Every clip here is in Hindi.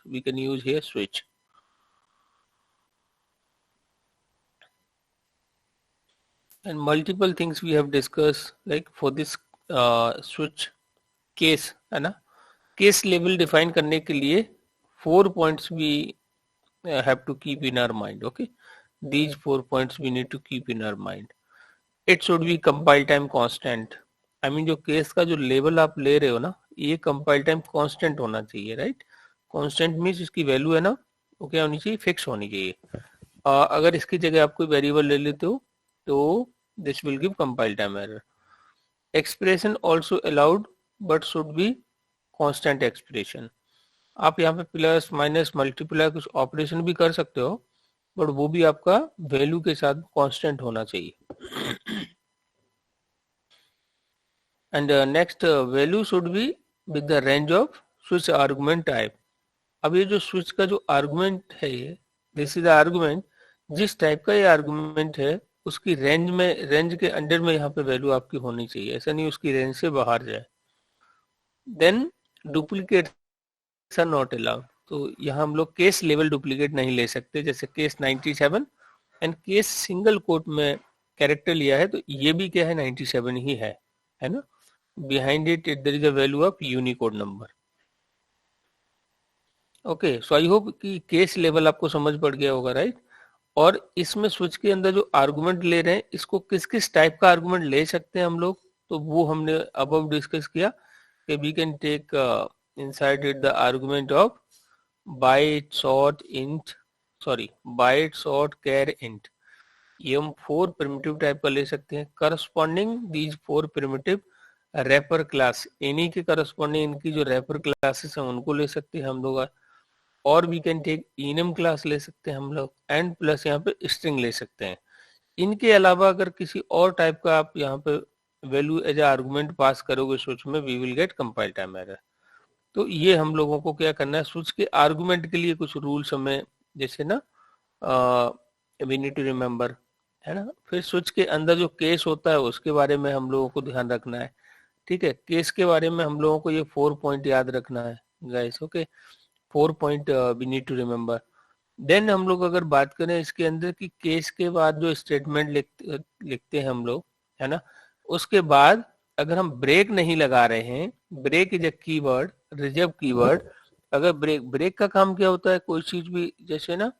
we can use here switch. And multiple things we have discussed, like for this switch case, है ना, केस लेवल डिफाइन करने के लिए 4 points we have to keep in our mind. Okay, these 4 points we need to keep in our mind. It should be compile time constant. I mean जो केस का जो लेवल आप ले रहे हो ना, ये कंपाइल टाइम कांस्टेंट होना चाहिए, राइट. कांस्टेंट मीन्स इसकी वैल्यू है ना, वो क्या होनी चाहिए, फिक्स होनी चाहिए. अगर इसकी जगह आप कोई वेरिएबल ले लेते हो तो this will give compile time error. Expression also allowed but should be constant expression. आप यहाँ पे प्लस माइनस मल्टीप्लाई कुछ ऑपरेशन भी कर सकते हो, बट वो भी आपका वैल्यू के साथ कांस्टेंट होना चाहिए. And next value should be with the range off switch argument type. अब ये जो स्विच का जो आर्गुमेंट है, ये दिस इज द आर्गुमेंट, जिस टाइप का ये आर्गुमेंट है उसकी रेंज में, रेंज के अंडर में यहाँ पे वैल्यू आपकी होनी चाहिए, ऐसा नहीं उसकी रेंज से बाहर जाए. Then duplicate are not allowed. तो यहाँ हम लोग केस लेवल डुप्लीकेट नहीं ले सकते, जैसे case 97 and case single quote में कैरेक्टर लिया है तो ये भी क्या है, 97 ही है ना. Behind it there is a value of unicode number. Okay, so I hope कि केस लेवल आपको समझ पड़ गया होगा, राइट. और इसमें स्विच के अंदर जो आर्गुमेंट ले रहे हैं, इसको किस किस टाइप का आर्गुमेंट ले सकते हैं हम लोग, तो वो हमने अबव डिस्कस किया कि we can take inside it the argument of byte sort int, byte sort char int. ये हम 4 प्रिमिटिव टाइप का ले सकते हैं. Corresponding these 4 primitive wrapper class, इन्हीं के करस्पॉन्डिंग इनकी जो रैपर क्लासेस हैं उनको ले सकते हैं हम लोग. और we can take enum class ले सकते हैं हम लोग, एंड प्लस यहाँ पे स्ट्रिंग ले सकते हैं. इनके अलावा अगर किसी और टाइप का आप यहाँ पे वैल्यू एज आर्गुमेंट पास करोगे स्विच में, we will get compile time error. तो ये हम लोगों को क्या करना है, स्विच के आर्गुमेंट के लिए कुछ रूल्स हमें, जैसे ना वी नीड टू रिमेम्बर, है ना. फिर स्विच के अंदर जो केस होता है उसके बारे में हम लोगों को ध्यान रखना है. ठीक है, केस के बारे में हम लोगों को ये 4 पॉइंट याद रखना है guys. Okay, 4 point we need to remember. Then हम लोग अगर बात करें इसके अंदर कि केस के बाद जो स्टेटमेंट लिखते हैं हम लोग, है ना, उसके बाद अगर हम ब्रेक नहीं लगा रहे हैं, break is a keyword, reserve keyword. अगर ब्रेक का काम क्या होता है, कोई चीज भी जैसे ना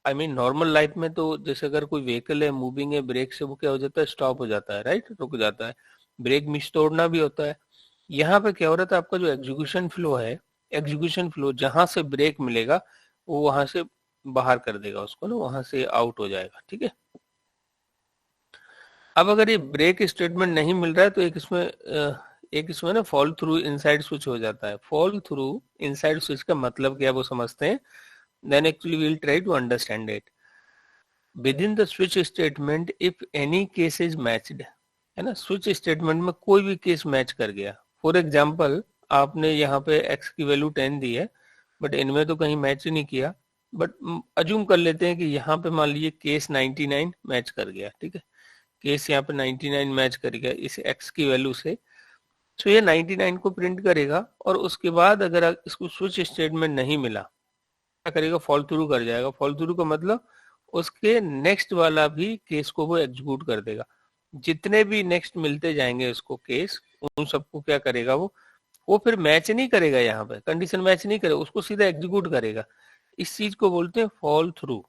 आई मीन नॉर्मल लाइफ में तो जैसे अगर कोई व्हीकल है मूविंग है, ब्रेक से वो क्या हो जाता है, स्टॉप हो जाता है, राइट, रुक जाता है. ब्रेक मिस तोड़ना भी होता है. यहाँ पे क्या हो रहा था, आपका जो एग्जीक्यूशन फ्लो है, एग्जीक्यूशन फ्लो जहां से ब्रेक मिलेगा वो वहां से बाहर कर देगा उसको ना, वहां से आउट हो जाएगा. ठीक है, अब अगर ये ब्रेक स्टेटमेंट नहीं मिल रहा है तो एक इसमें ना फॉल थ्रू इनसाइड स्विच हो जाता है. फॉल थ्रू इनसाइड स्विच का मतलब क्या वो समझते हैं. Then actually we will try to understand it. Within the switch statement if any case is matched, है ना, स्विच स्टेटमेंट में कोई भी केस मैच कर गया. फॉर एग्जाम्पल आपने यहाँ पे x की वैल्यू 10 दी है, बट इनमें तो कहीं मैच नहीं किया, बट अज्यूम कर लेते हैं कि यहाँ पे मान लीजिए केस 99 मैच कर गया. ठीक है, केस यहाँ पे 99 मैच कर गया इस x की वैल्यू से. तो ये 99 को प्रिंट करेगा और उसके बाद अगर इसको स्विच स्टेटमेंट नहीं मिला, क्या करेगा, फॉल थ्रू कर जाएगा. फॉल थ्रू का मतलब उसके नेक्स्ट वाला भी केस को वो एग्जीक्यूट कर देगा. जितने भी नेक्स्ट मिलते जाएंगे उसको केस, उन सबको क्या करेगा, वो फिर मैच नहीं करेगा, यहाँ पे कंडीशन मैच नहीं करेगा, उसको सीधा एग्जीक्यूट करेगा. इस चीज को बोलते हैं fall through.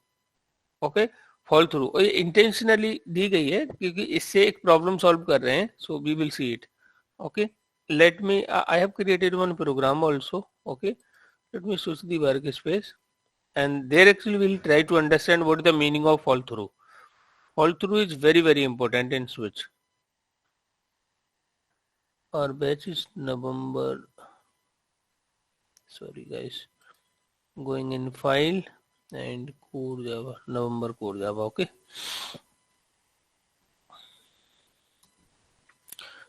Okay, fall through, और ये इंटेंशनली दी गई है क्योंकि इससे एक प्रॉब्लम सॉल्व कर रहे हैं. So we will see it. Okay, let me I have created one program also. Okay, let me switch the workspace and there actually we'll try to understand what is the meaning of fall through. Fall through is very very important in switch. Our batch is November, sorry guys, going in file and core Java, November core Java. Okay,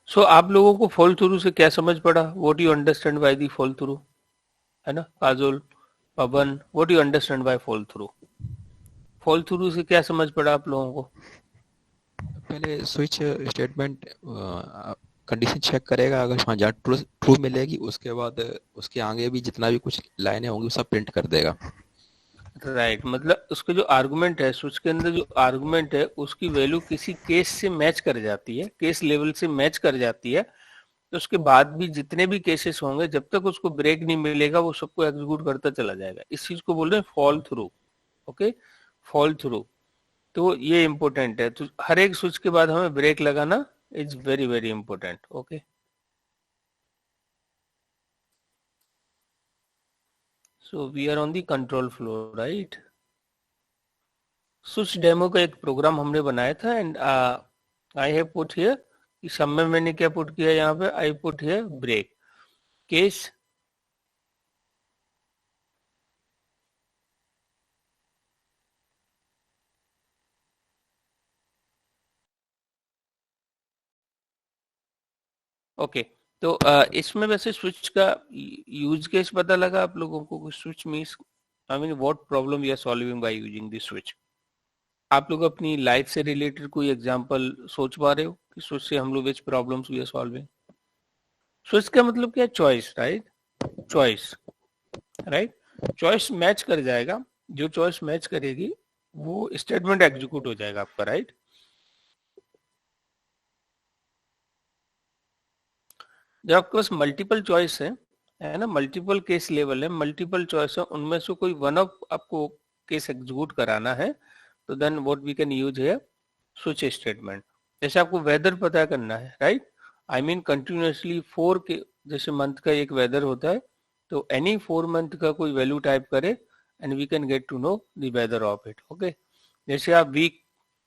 so आप लोगों को fall through से क्या समझ पड़ा, what do you understand by the fall through, है ना. काजोल, पवन, what do you understand by fall through? fall through से क्या समझ पड़ा आप लोगों को? पहले स्विच स्टेटमेंट कंडीशन चेक करेगा, अगर हाँ जहाँ ट्रू ट्रू मिलेगी उसके बाद उसके आगे भी जितना भी कुछ लाइनें होंगी वो सब प्रिंट कर देगा। राइट, मतलब उसके जो आर्गुमेंट है, स्विच के अंदर जो आर्गुमेंट है उसकी वैल्यू किसी केस से मैच कर जाती है, केस लेवल से मैच कर जाती है, तो उसके बाद भी जितने भी केसेस होंगे जब तक उसको ब्रेक नहीं मिलेगा वो सबको एग्जीक्यूट करता चला जाएगा। इस चीज को बोल रहे हैं fall through. Okay, fall through, तो ये इंपॉर्टेंट है। तो हर एक स्विच के बाद हमें ब्रेक लगाना is very very important. Okay, so we are on the control flow, right. Switch demo का एक प्रोग्राम हमने बनाया था and I have put here, कि सब में मैंने क्या पुट किया यहाँ पे, I put here break case. Okay, तो इसमें वैसे स्विच का यूज केस पता लगा आप लोगों को? Switch means, I mean what problem we are solving by using this switch. आप लोग अपनी लाइफ से रिलेटेड कोई एग्जांपल सोच पा रहे हो कि स्विच से हम लोग which problems we are solving? Switch का मतलब क्या है? Choice, right. Choice, right. Choice match कर जाएगा, जो चॉइस मैच करेगी वो स्टेटमेंट एग्जीक्यूट हो जाएगा आपका, राइट। जब आपके पास मल्टीपल चॉइस है ना, मल्टीपल केस लेवल है, मल्टीपल चॉइस है, उनमें से कोई वन ऑफ आपको केस एग्जीक्यूट कराना है, तो then what we can use है स्विच स्टेटमेंट। जैसे आपको वेदर पता करना है, राइट, आई मीन कंटिन्यूसली 4 के, जैसे मंथ का एक वेदर होता है, तो एनी 4 मंथ का कोई वैल्यू टाइप करे and we can get to know the weather of it. Okay, जैसे आप वीक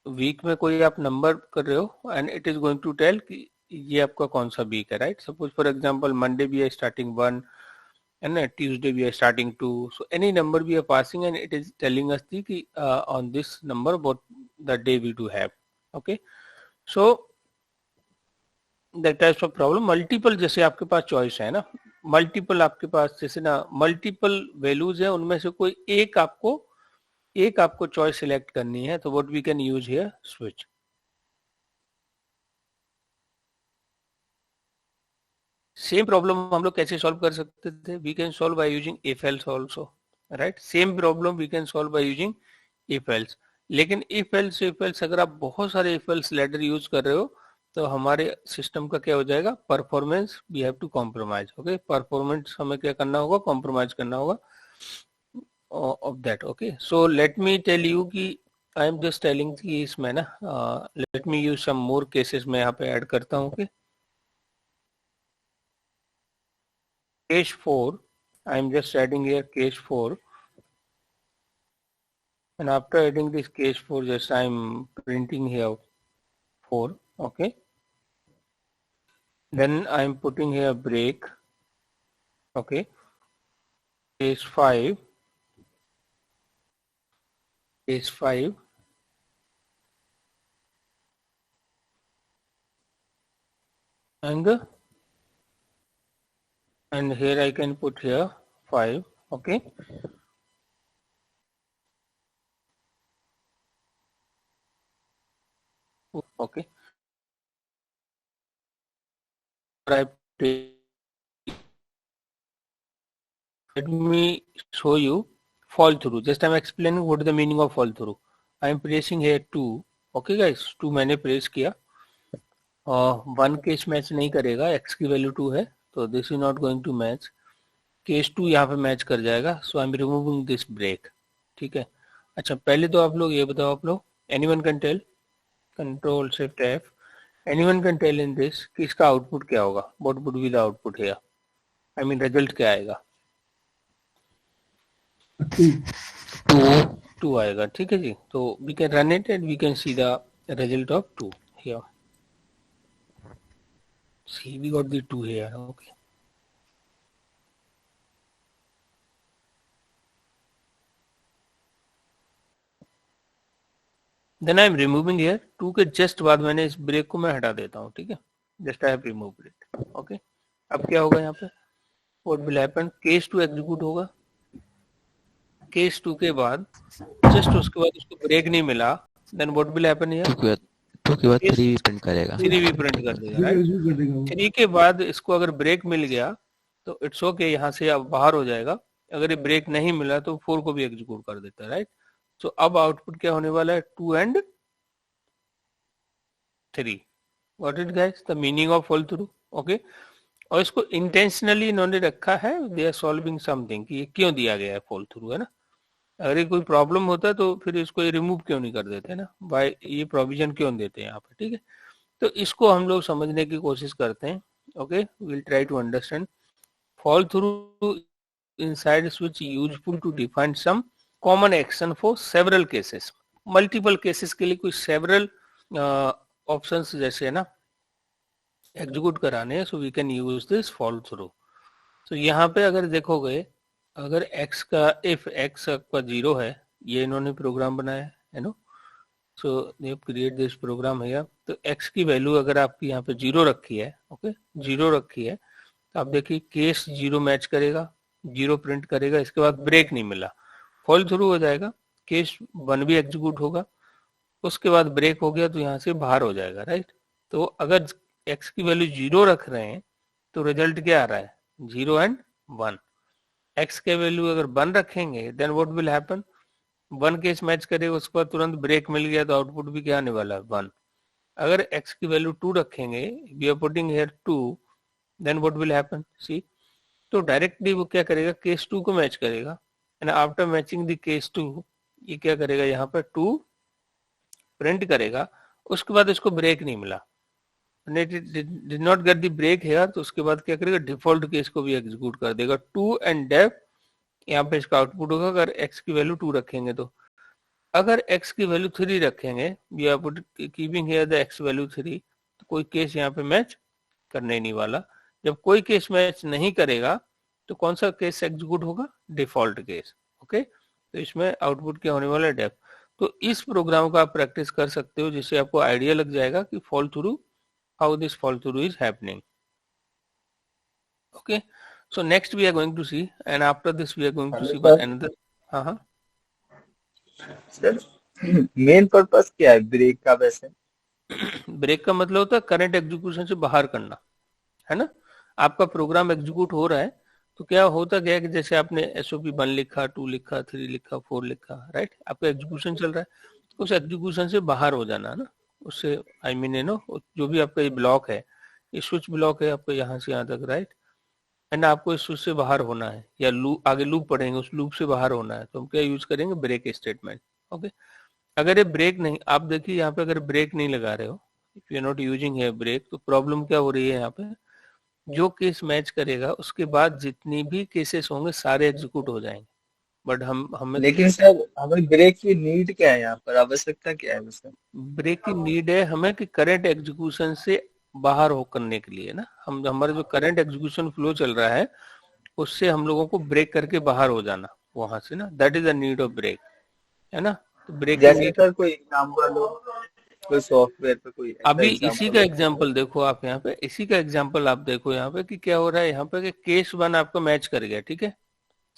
वीक में कोई आप नंबर कर रहे हो and it is going to tell कि ये आपका कौन सा वीक है, right. Suppose for example Monday भी है starting 1 and Tuesday we are starting 2, so any number we are passing and it is telling us the on this number what the day we do have. Okay, so that types of problem multiple, जैसे आपके पास चॉइस है ना, मल्टीपल आपके पास जैसे ना मल्टीपल वैल्यूज है, उनमें से कोई एक आपको चॉइस सिलेक्ट करनी है, तो what we can use here switch. Same problem हम लोग कैसे सॉल्व कर सकते थे? We can solve by using if else also, right. Same problem we can solve by using if else. लेकिन इफ एल्स अगर आप बहुत सारे इफ एल्स लेटर यूज कर रहे हो तो हमारे सिस्टम का क्या हो जाएगा, performance we have to compromise. Okay, performance हमें क्या करना होगा, कॉम्प्रोमाइज करना होगा of that. Okay, so let me tell you कि आई एम जस्ट टेलिंग कि इसमें ना let me use some more cases मैं यहाँ पे ऐड करता हूँ। Okay, case 4, I am just adding here case 4, and after adding this case 4 just I am printing here 4. Okay, then I am putting here break. Okay, case 5, case 5, and here I can put here 5. Okay, okay, let me show you fall through. Just I am explaining what is the meaning of fall through. I am pressing here 2. Okay guys, 2 मैंने प्रेस किया, 1 केस मैच नहीं करेगा, x की वैल्यू 2 है, तो this is not going to match. Case 2 यहाँ पे मैच कर जाएगा, so I am removing this break. ठीक है, अच्छा पहले तो आप लोग ये बताओ, आप लोग anyone can tell, control shift F, anyone can tell in this कि इसका आउटपुट क्या होगा, what would be the output here, I mean result क्या आएगा? 2 आएगा। ठीक है जी, तो we can run it and we can see the result of 2 here. See, we got the 2 here. Okay. Then I am removing here 2 के जस्ट बाद मैंने इस ब्रेक को मैं हटा देता हूँ। ठीक है, just I have removed it. Okay, अब क्या होगा यहाँ पे, what will happen, case 2 execute होगा। केस 2 के बाद जस्ट उसके बाद उसको ब्रेक नहीं मिला, then what will happen here, 2 के बाद 3 भी प्रिंट करेगा। 3 भी प्रिंट कर देगा, राइट। 3 के बाद इसको अगर ब्रेक मिल गया तो इट्स ओके, यहाँ से अब बाहर हो जाएगा। अगर ये ब्रेक नहीं मिला तो 4 को भी एग्जीक्यूट कर देता है, राइट। सो अब आउटपुट क्या होने वाला है, 2 and 3। What is guys the meaning of fall through, okay. और इसको इंटेंशनली इन्होंने रखा है, दे आर सॉल्विंग समथिंग, कि ये क्यों दिया गया है फॉल थ्रू, है ना। अगर ये कोई प्रॉब्लम होता है तो फिर इसको ये रिमूव क्यों नहीं कर देते ना, बाय ये प्रोविजन क्यों देते हैं यहाँ पे, ठीक है। तो इसको हम लोग समझने की कोशिश करते हैं, okay. Will try to understand fall through inside switch useful to define some common action for several cases। Multiple cases के लिए कोई सेवरल ऑप्शंस जैसे है ना एग्जीक्यूट कराने, so we can use this fall through. तो यहाँ पे अगर देखोगे, अगर x का इफ x का 0 है, ये इन्होंने प्रोग्राम बनाया है no, so they create this program है। तो x की वैल्यू अगर आपकी यहाँ पे 0 रखी है, ओके 0 रखी है, तो आप देखिए केस 0 मैच करेगा, 0 प्रिंट करेगा, इसके बाद ब्रेक नहीं मिला, फॉल थ्रू हो जाएगा। केस 1 भी एग्जीक्यूट होगा, उसके बाद ब्रेक हो गया तो यहाँ से बाहर हो जाएगा, राइट। तो अगर x की वैल्यू 0 रख रहे हैं तो रिजल्ट क्या आ रहा है, 0 and 1। x के वैल्यू अगर 1 रखेंगे then what will happen, 1 case match करेगा, उसके बाद तुरंत ब्रेक मिल गया तो आउटपुट भी क्या आने वाला है, 1। अगर x की वैल्यू 2 रखेंगे, we are putting here 2, then what will happen, see. तो डायरेक्टली वो क्या करेगा, केस 2 को मैच करेगा, and after matching the case 2 ये क्या करेगा, यहाँ पर 2 प्रिंट करेगा। उसके बाद इसको ब्रेक नहीं मिला, did not get the break here, तो उसके बाद क्या करेगा, डिफॉल्ट केस को भी एग्जीक्यूट कर देगा, 2 and def। यहाँ पे इसका आउटपुट होगा अगर x की वैल्यू 2 रखेंगे तो। अगर x की वैल्यू 3 रखेंगे, we are keeping here the x value 3, तो कोई केस यहाँ पे मैच करने नहीं वाला। जब कोई केस मैच नहीं करेगा तो कौन सा केस एग्जीक्यूट होगा, डिफॉल्ट केस, ओके। तो इसमें आउटपुट क्या होने वाला है, डेफ। तो इस प्रोग्राम का आप प्रैक्टिस कर सकते हो, जिससे आपको आइडिया लग जाएगा कि fall through, how this fall through is happening, okay. So next we are going to see, and after this we are going to see another. हाँ हाँ सर, मेन पर्पस क्या है ब्रेक का वैसे? ब्रेक का मतलब होता है करंट एग्जीक्यूशन से बाहर करना, है ना। आपका प्रोग्राम एग्जीक्यूट हो रहा है तो क्या होता क्या है कि जैसे आपने एसओपी 1 लिखा, 2 लिखा, 3 लिखा, 4 लिखा, राइट, आपका एग्जीक्यूशन चल रहा है, उस एग्जीक्यूशन से बाहर हो जाना है ना, उससे आई मीन जो भी आपका ये ब्लॉक है, ये स्विच ब्लॉक है आपका यहाँ से यहाँ तक, राइट, एंड आपको इस स्विच से बाहर होना है, या लूप आगे लूप पढ़ेंगे, उस लूप से बाहर होना है, तो हम क्या यूज करेंगे, ब्रेक स्टेटमेंट, ओके। अगर ये ब्रेक नहीं, आप देखिए यहाँ पे अगर ब्रेक नहीं लगा रहे हो, if you are not using है ब्रेक, तो प्रॉब्लम क्या हो रही है, यहाँ पे जो केस मैच करेगा उसके बाद जितनी भी केसेस होंगे सारे एग्जीक्यूट हो जाएंगे, बट हमें लेकिन सर हमें ब्रेक की नीड क्या है, यहाँ पर आवश्यकता क्या है वैसे? ब्रेक की नीड है हमें कि करंट एग्जीक्यूशन से बाहर हो करने के लिए ना, हम हमारा जो करंट एग्जीक्यूशन फ्लो चल रहा है उससे हम लोगों को ब्रेक करके बाहर हो जाना वहां से ना, that is the need of break, है ना। तो ब्रेक की जैसे नीड, सर कोई एग्जांपल हो, कोई सॉफ्टवेयर पे कोई ऐसा अभी इसी एग्जांपल का हो? एग्जांपल देखो आप यहाँ पे, इसी का एग्जांपल आप देखो यहाँ पे कि क्या हो रहा है, यहाँ पे कि केस 1 आपका मैच कर गया, ठीक है,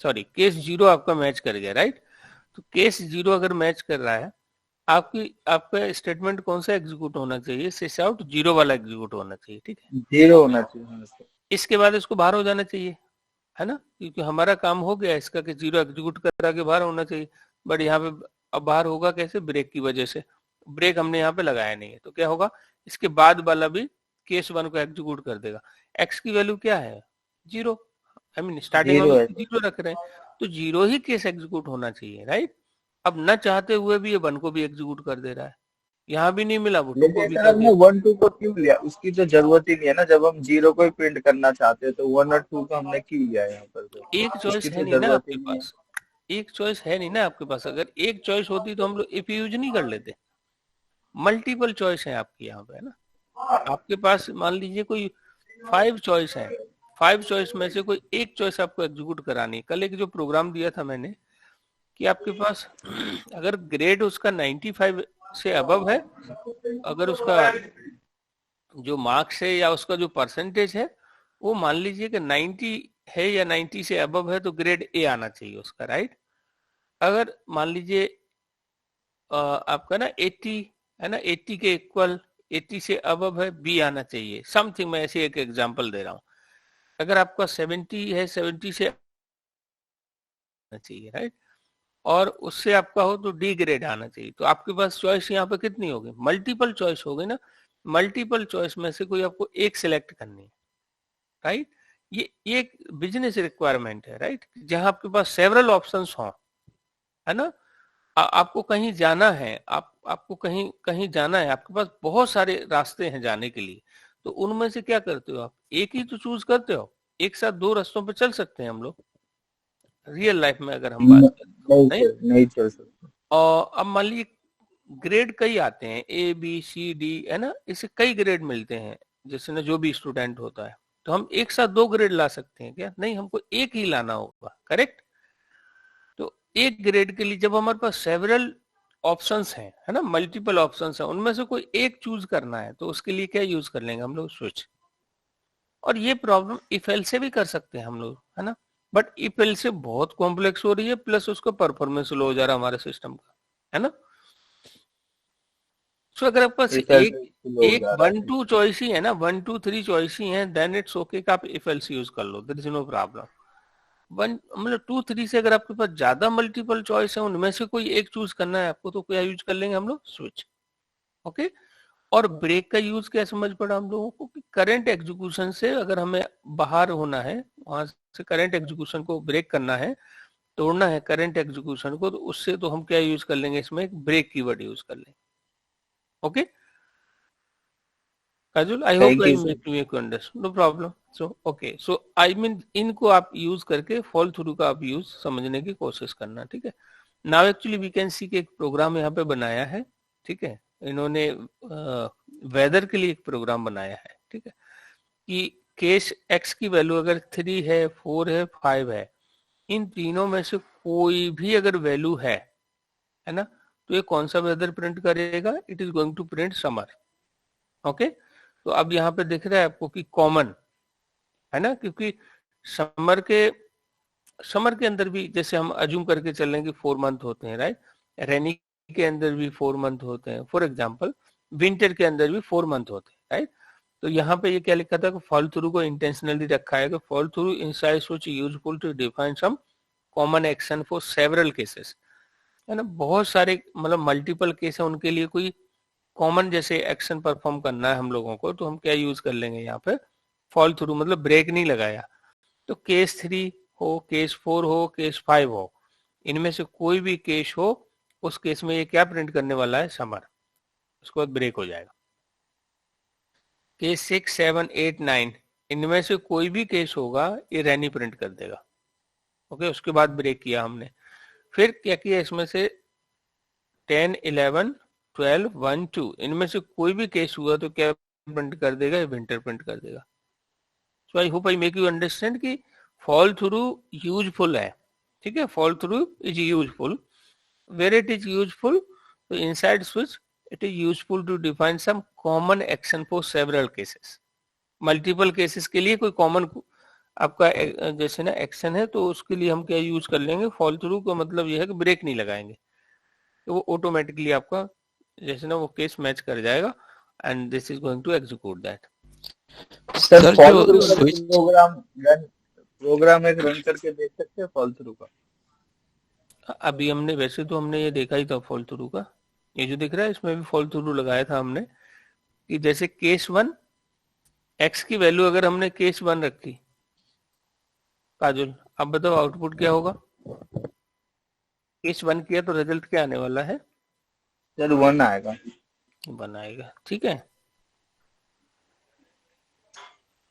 सॉरी केस 0 आपका मैच कर गया, राइट। तो केस 0 अगर मैच कर रहा है, आपका स्टेटमेंट कौन सा एग्जीक्यूट होना चाहिए, सिस आउट 0 वाला एग्जीक्यूट होना चाहिए, ठीक है। 0 होना चाहिए, हाँ सर। इसके बाद इसको बाहर हो जाना चाहिए, है ना, क्योंकि हमारा काम हो गया इसका कि 0 एग्जीक्यूट करा के बाहर होना चाहिए, बट यहाँ पे अब बाहर होगा कैसे, ब्रेक की वजह से। ब्रेक हमने यहाँ पे लगाया नहीं है, तो क्या होगा, इसके बाद वाला भी केस 1 को एग्जीक्यूट कर देगा। एक्स की वैल्यू क्या है, 0, आई मीन स्टार्टिंग में 0 है। 0 रख रहे हैं, तो 0 ही केस एग्जीक्यूट होना चाहिए, राइट। अब न चाहते हुए भी ये 1 को भी एग्जीक्यूट कर दे रहा है, यहाँ भी नहीं मिला वो 2 को लेकिन भी सर कर हमने दिया। 1 2 को क्यों लिया, उसकी तो जरूरत ही नहीं है ना, जब हम 0 को ही प्रिंट करना चाहते हैं तो 1 और 2 को हमने क्यों लिया है यहाँ पर? तो एक चॉइस उसकी है तो नहीं ना जरूरत ही आपके नहीं है। पास, एक चॉइस है नहीं ना आपके पास, अगर एक चॉइस होती तो हम लोग इफ यूज नहीं कर लेते, मल्टीपल चॉइस है आपकी यहाँ पे, है ना। आपके पास मान लीजिए कोई 5 चॉइस है, 5 चॉइस में से कोई एक चॉइस आपको एग्जीक्यूट करानी है। कल एक जो प्रोग्राम दिया था मैंने कि आपके पास अगर ग्रेड उसका 95 से अबव है, अगर उसका जो मार्क्स है या उसका जो परसेंटेज है वो मान लीजिए कि 90 है या 90 से अबव है, तो ग्रेड ए आना चाहिए उसका, राइट। अगर मान लीजिए आपका ना 80 है ना, 80 के इक्वल, 80 से अबव है, बी आना चाहिए, समथिंग। मैं ऐसे एक एग्जांपल दे रहा हूँ। अगर आपका 70 है, 70 से आना चाहिए, राइट, और उससे आपका हो तो डी ग्रेड आना चाहिए। तो आपके पास चॉइस यहाँ पे कितनी होगी? मल्टीपल चॉइस हो गई ना। मल्टीपल चॉइस में से कोई आपको एक सिलेक्ट करनी है, राइट। ये एक बिजनेस रिक्वायरमेंट है, राइट, जहां आपके पास सेवरल ऑप्शंस हो, है ना। आपको कहीं जाना है, आपको कहीं कहीं जाना है, आपके पास बहुत सारे रास्ते हैं जाने के लिए, तो उनमें से क्या करते हो आप? एक ही तो चूज करते हो। एक साथ दो रास्तों पे चल सकते हैं हम लोग, रियल लाइफ में अगर हम बात करें तो, नहीं। नहीं चल सकता। और अब मान लीजिए ग्रेड कई आते हैं, ए बी सी डी, है ना, इसे कई ग्रेड मिलते हैं, जैसे ना जो भी स्टूडेंट होता है। तो हम एक साथ दो ग्रेड ला सकते हैं क्या? नहीं, हमको एक ही लाना होगा, करेक्ट। तो एक ग्रेड के लिए जब हमारे पास सेवरल ऑप्शंस हैं, है ना, मल्टीपल ऑप्शंस हैं, उनमें से कोई एक चूज करना है, तो उसके लिए क्या यूज कर लेंगे हम लोग? स्विच। और ये प्रॉब्लम इफ एल से भी कर सकते हैं हम लोग, है ना, बट इफ एल से बहुत कॉम्प्लेक्स हो रही है, प्लस उसका परफॉर्मेंस लो हो जा रहा है हमारे सिस्टम का, है ना। सो अगर आपके पास इफ एल एक स्लो हो एक जा रहा 1 2 चॉइस ही है ना, 1 2 3 चॉइस ही है, देन इट्स ओके कि आप इफ एल्स यूज कर लो, there is no problem. One मतलब 2 3 से अगर आपके पास ज्यादा मल्टीपल चॉइस है, उनमें से कोई एक चूज करना है आपको, तो क्या यूज कर लेंगे हम लोग? स्विच। ओके। और ब्रेक का यूज क्या समझ पड़ा हम लोगों को कि करंट एग्जीक्यूशन से अगर हमें बाहर होना है, वहां से करंट एग्जीक्यूशन को ब्रेक करना है, तोड़ना है करंट एग्जीक्यूशन को, तो उससे तो हम क्या यूज कर लेंगे? इसमें एक ब्रेक कीवर्ड यूज कर लेंगे। ओके काजुल, I hope thank I you sir. Make you understand, no problem. So okay, so I mean इनको आप यूज करके फॉल थ्रू का आप यूज समझने की कोशिश करना, ठीक है। Now actually we can see के एक प्रोग्राम यहाँ पे बनाया है, ठीक है। इन्होंने वेदर के लिए एक प्रोग्राम बनाया है, ठीक है, कि केस एक्स की वैल्यू अगर 3 है, 4 है, 5 है, इन तीनों में से कोई भी अगर वैल्यू है ना, तो ये कौन सा वेदर प्रिंट करेगा? It is going to print summer. Okay. तो अब यहाँ पे दिख रहा है आपको कि कॉमन, है ना, क्योंकि समर के समर के अंदर भी जैसे हम अज्यूम करके चल रहे हैं कि 4 मंथ होते हैं, राइट। रेनी के अंदर भी 4 मंथ होते हैं, फॉर एग्जाम्पल विंटर के अंदर भी 4 मंथ होते हैं, राइट। तो यहाँ पे ये क्या लिखा था कि फॉल थ्रू को इंटेंशनली रखा है कि fall through inside which useful to define some common action for several cases, है ना। बहुत सारे मतलब मल्टीपल केस है, उनके लिए कोई कॉमन जैसे एक्शन परफॉर्म करना है हम लोगों को, तो हम क्या यूज कर लेंगे यहाँ पे? फॉल थ्रू, मतलब ब्रेक नहीं लगाया। तो केस 3 हो, केस 4 हो, केस 5 हो, इनमें से कोई भी केस हो, उस केस में ये क्या प्रिंट करने वाला है? समर। उसके बाद ब्रेक हो जाएगा। केस 6 7 8 9, इनमें से कोई भी केस होगा, ये रैनी प्रिंट कर देगा। ओके, उसके बाद ब्रेक किया हमने। फिर क्या किया इसमें से? 10 11 12 1 2, इनमें से कोई भी केस हुआ तो क्या प्रिंट कर देगा? विंटर प्रिंट कर देगा। So I hope I make you understand कि फॉल थ्रू यूजफुल है, ठीक है। Fall through is useful, where it is useful, तो inside switch it is useful to define some common action for several cases. Multiple cases के लिए कोई कॉमन आपका जैसे ना एक्शन है, तो उसके लिए हम क्या यूज कर लेंगे? फॉल थ्रू का मतलब यह है कि ब्रेक नहीं लगाएंगे, तो वो ऑटोमेटिकली आपका जैसे ना वो केस मैच कर जाएगा, and this is going to execute that. Sir sir fall जो थ्रू का स्विच प्रोग्राम एक रन करके देख सकते हैं फॉल थ्रू का? अभी हमने वैसे तो हमने ये देखा ही था फॉल थ्रू का, ये जो दिख रहा है इसमें भी फॉल थ्रू लगाया था हमने, कि जैसे केस 1 एक्स की वैल्यू अगर हमने केस 1 रखी, काजुल अब बताओ आउटपुट क्या होगा? केस 1 किया तो रिजल्ट क्या आने वाला है? सर 1 आएगा। बनाएगा, ठीक है,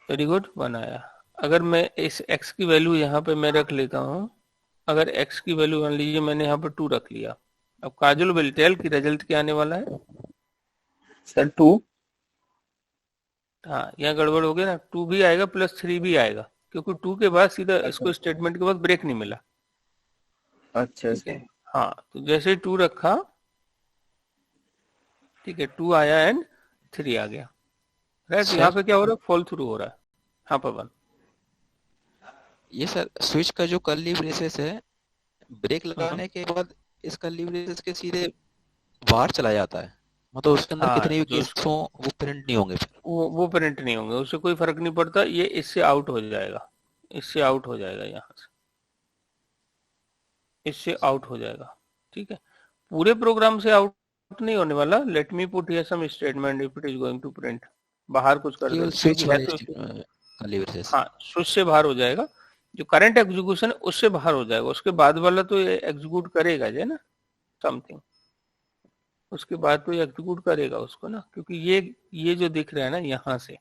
वेरी गुड, बनाया। अगर मैं इस x की वैल्यू यहाँ पे मैं रख लेता हूँ, अगर x की वैल्यू मान लीजिए मैंने यहाँ पे 2 रख लिया, अब काजुल विल टेल कि रिजल्ट क्या आने वाला है? सर 2। हाँ, यहाँ गड़बड़ हो गया ना, 2 भी आएगा प्लस 3 भी आएगा, क्योंकि 2 के बाद सीधा अच्छा इसको स्टेटमेंट के बाद ब्रेक नहीं मिला, अच्छा ठीक है। सर। हाँ, तो जैसे ही 2 रखा, ठीक है, 2 आया एंड 3 आ गया, राइट। तो यहाँ सर पे क्या हो रहा है? फॉल थ्रू हो रहा है। हाँ पवन। ये सर स्विच का जो कर्ली ब्रेसेस है, ब्रेक हम्म, लगाने के बाद इस कर्ली ब्रेसेस के सीधे बाहर चला जाता है, मतलब उसके अंदर हाँ कितने भी जो केस हो वो प्रिंट नहीं होंगे फिर। वो प्रिंट नहीं होंगे, उससे कोई फर्क नहीं पड़ता, ये इससे आउट हो जाएगा, इससे आउट हो जाएगा, यहाँ से इससे आउट हो जाएगा। ठीक है, पूरे प्रोग्राम से आउट नहीं होने वाला। Let me put here some statement if it is going to print, बाहर कुछ कर केवल देते स्विच क्योंकि है वाले तो खाली वर्सेस। हाँ स्विच से बाहर हो जाएगा, जो करंट एग्जीक्यूशन है उससे बाहर हो जाएगा, उसके बाद वाला तो ये एग्जीक्यूट करेगा जो है ना समथिंग, उसके बाद तो ये एग्जीक्यूट करेगा उसको ना, क्योंकि ये जो दिख रहा है ना यहाँ से,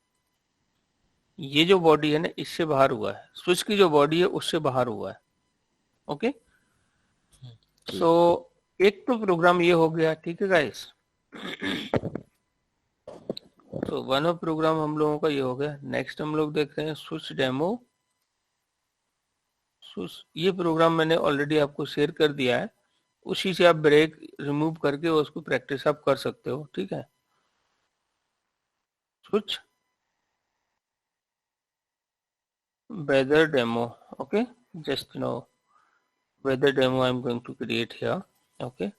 ये जो बॉडी है ना इससे बाहर हुआ है, स्विच की जो बॉडी है उससे बाहर हुआ है। ओके, सो एक तो प्रोग्राम ये हो गया, ठीक है गाइस। तो वन ऑफ प्रोग्राम हम लोगों का ये हो गया। नेक्स्ट हम लोग देख रहे हैं स्विच डेमो। स्विच, ये प्रोग्राम मैंने ऑलरेडी आपको शेयर कर दिया है, उसी से आप ब्रेक रिमूव करके उसको प्रैक्टिस आप कर सकते हो। ठीक है, switch weather demo, okay, just now weather demo I am going to create here। okay,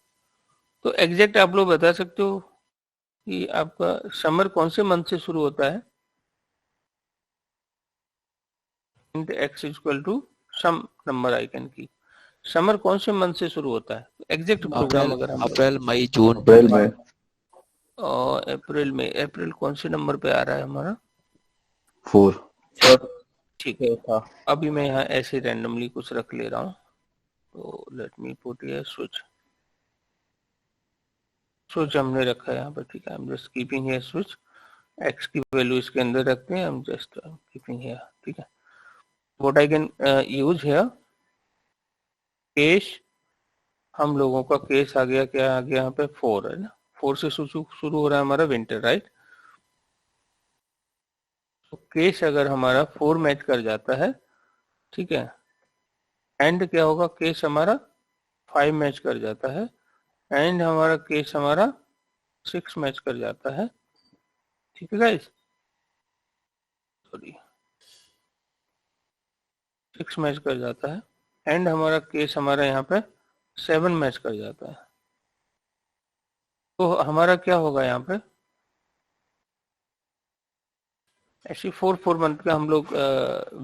तो एग्जैक्ट आप लोग बता सकते हो कि आपका समर कौन से मंथ से शुरू होता है। int x equal to some number I can key, summer कौन से मंथ से शुरू होता है, एग्जैक्ट प्रोग्राम अप्रैल, अगर हम अप्रैल मई जून अप्रैल में और अप्रैल में, अप्रैल कौन से नंबर पे आ रहा है हमारा 4। ठीक है, अभी मैं यहाँ ऐसे रैंडमली कुछ रख ले रहा हूँ, तो let me put here switch, switch हमने रखा है यहाँ पर। ठीक है, I am just keeping here switch, x की वैल्यू इसके अंदर रखते हैं, आई एम जस्ट कीपिंग हियर। ठीक है, what I can use here, case, हम लोगों का केस आ गया, क्या आ गया यहाँ पे 4 है ना, 4 से शुरू हो रहा है हमारा विंटर, राइट। तो केस अगर हमारा 4 मैच कर जाता है, ठीक है, एंड क्या होगा, केस हमारा 5 मैच कर जाता है, एंड हमारा केस हमारा 6 मैच कर जाता है। ठीक है गाइस, सॉरी 6 मैच कर जाता है, एंड हमारा केस हमारा यहाँ पे 7 मैच कर जाता है। तो हमारा क्या होगा यहाँ पे, ऐसी 4 मंथ का हम लोग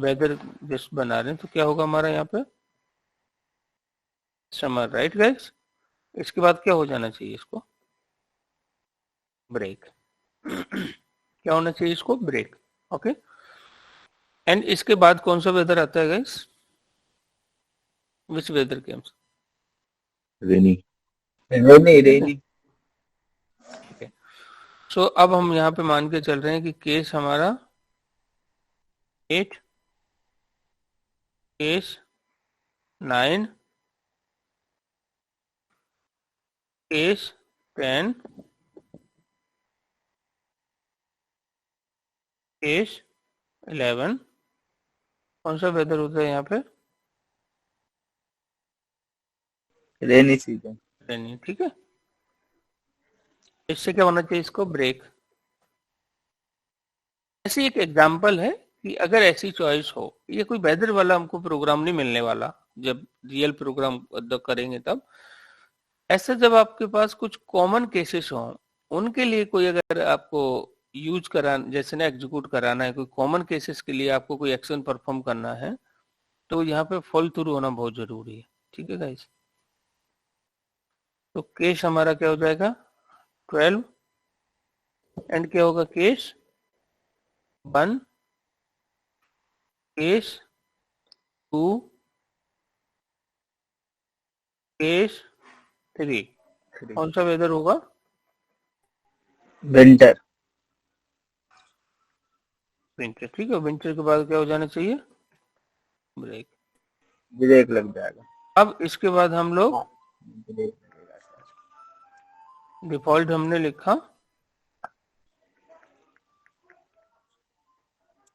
वेदर जस्ट बना रहे हैं, तो क्या होगा हमारा यहाँ पे समर, राइट गाइस। इसके बाद क्या हो जाना चाहिए, इसको ब्रेक क्या होना चाहिए, इसको ब्रेक। ओके, एंड इसके बाद कौन सा वेदर आता है गाइस, विच वेदर केम्स, रेनी रेनी रेनी। ठीक है, सो अब हम यहाँ पे मान के चल रहे हैं कि केस हमारा 8, केस 9, केस 10, केस 11, कौन सा वेदर होता है यहाँ पे, रेनी सीजन। रेनी। ठीक है, इससे क्या होना चाहिए, इसको ब्रेक। ऐसी एक एग्जांपल है कि अगर ऐसी चॉइस हो, ये कोई वेदर वाला हमको प्रोग्राम नहीं मिलने वाला, जब रियल प्रोग्राम करेंगे तब। ऐसा जब आपके पास कुछ कॉमन केसेस हो, उनके लिए कोई अगर आपको यूज करा, जैसे ना एग्जीक्यूट कराना है, कोई कॉमन केसेस के लिए आपको कोई एक्शन परफॉर्म करना है, तो यहाँ पे फॉलो थ्रू होना बहुत जरूरी है। ठीक है गाइस, तो केस हमारा क्या हो जाएगा 12, एंड क्या होगा केस 1, केस 2, केस 3, कौन सा वेदर होगा, विंटर। विंटर। ठीक है, विंटर के बाद क्या हो जाना चाहिए, ब्रेक। ब्रेक लग जाएगा। अब इसके बाद हम लोग ब्रेक लगेगा सर। डिफॉल्ट हमने लिखा,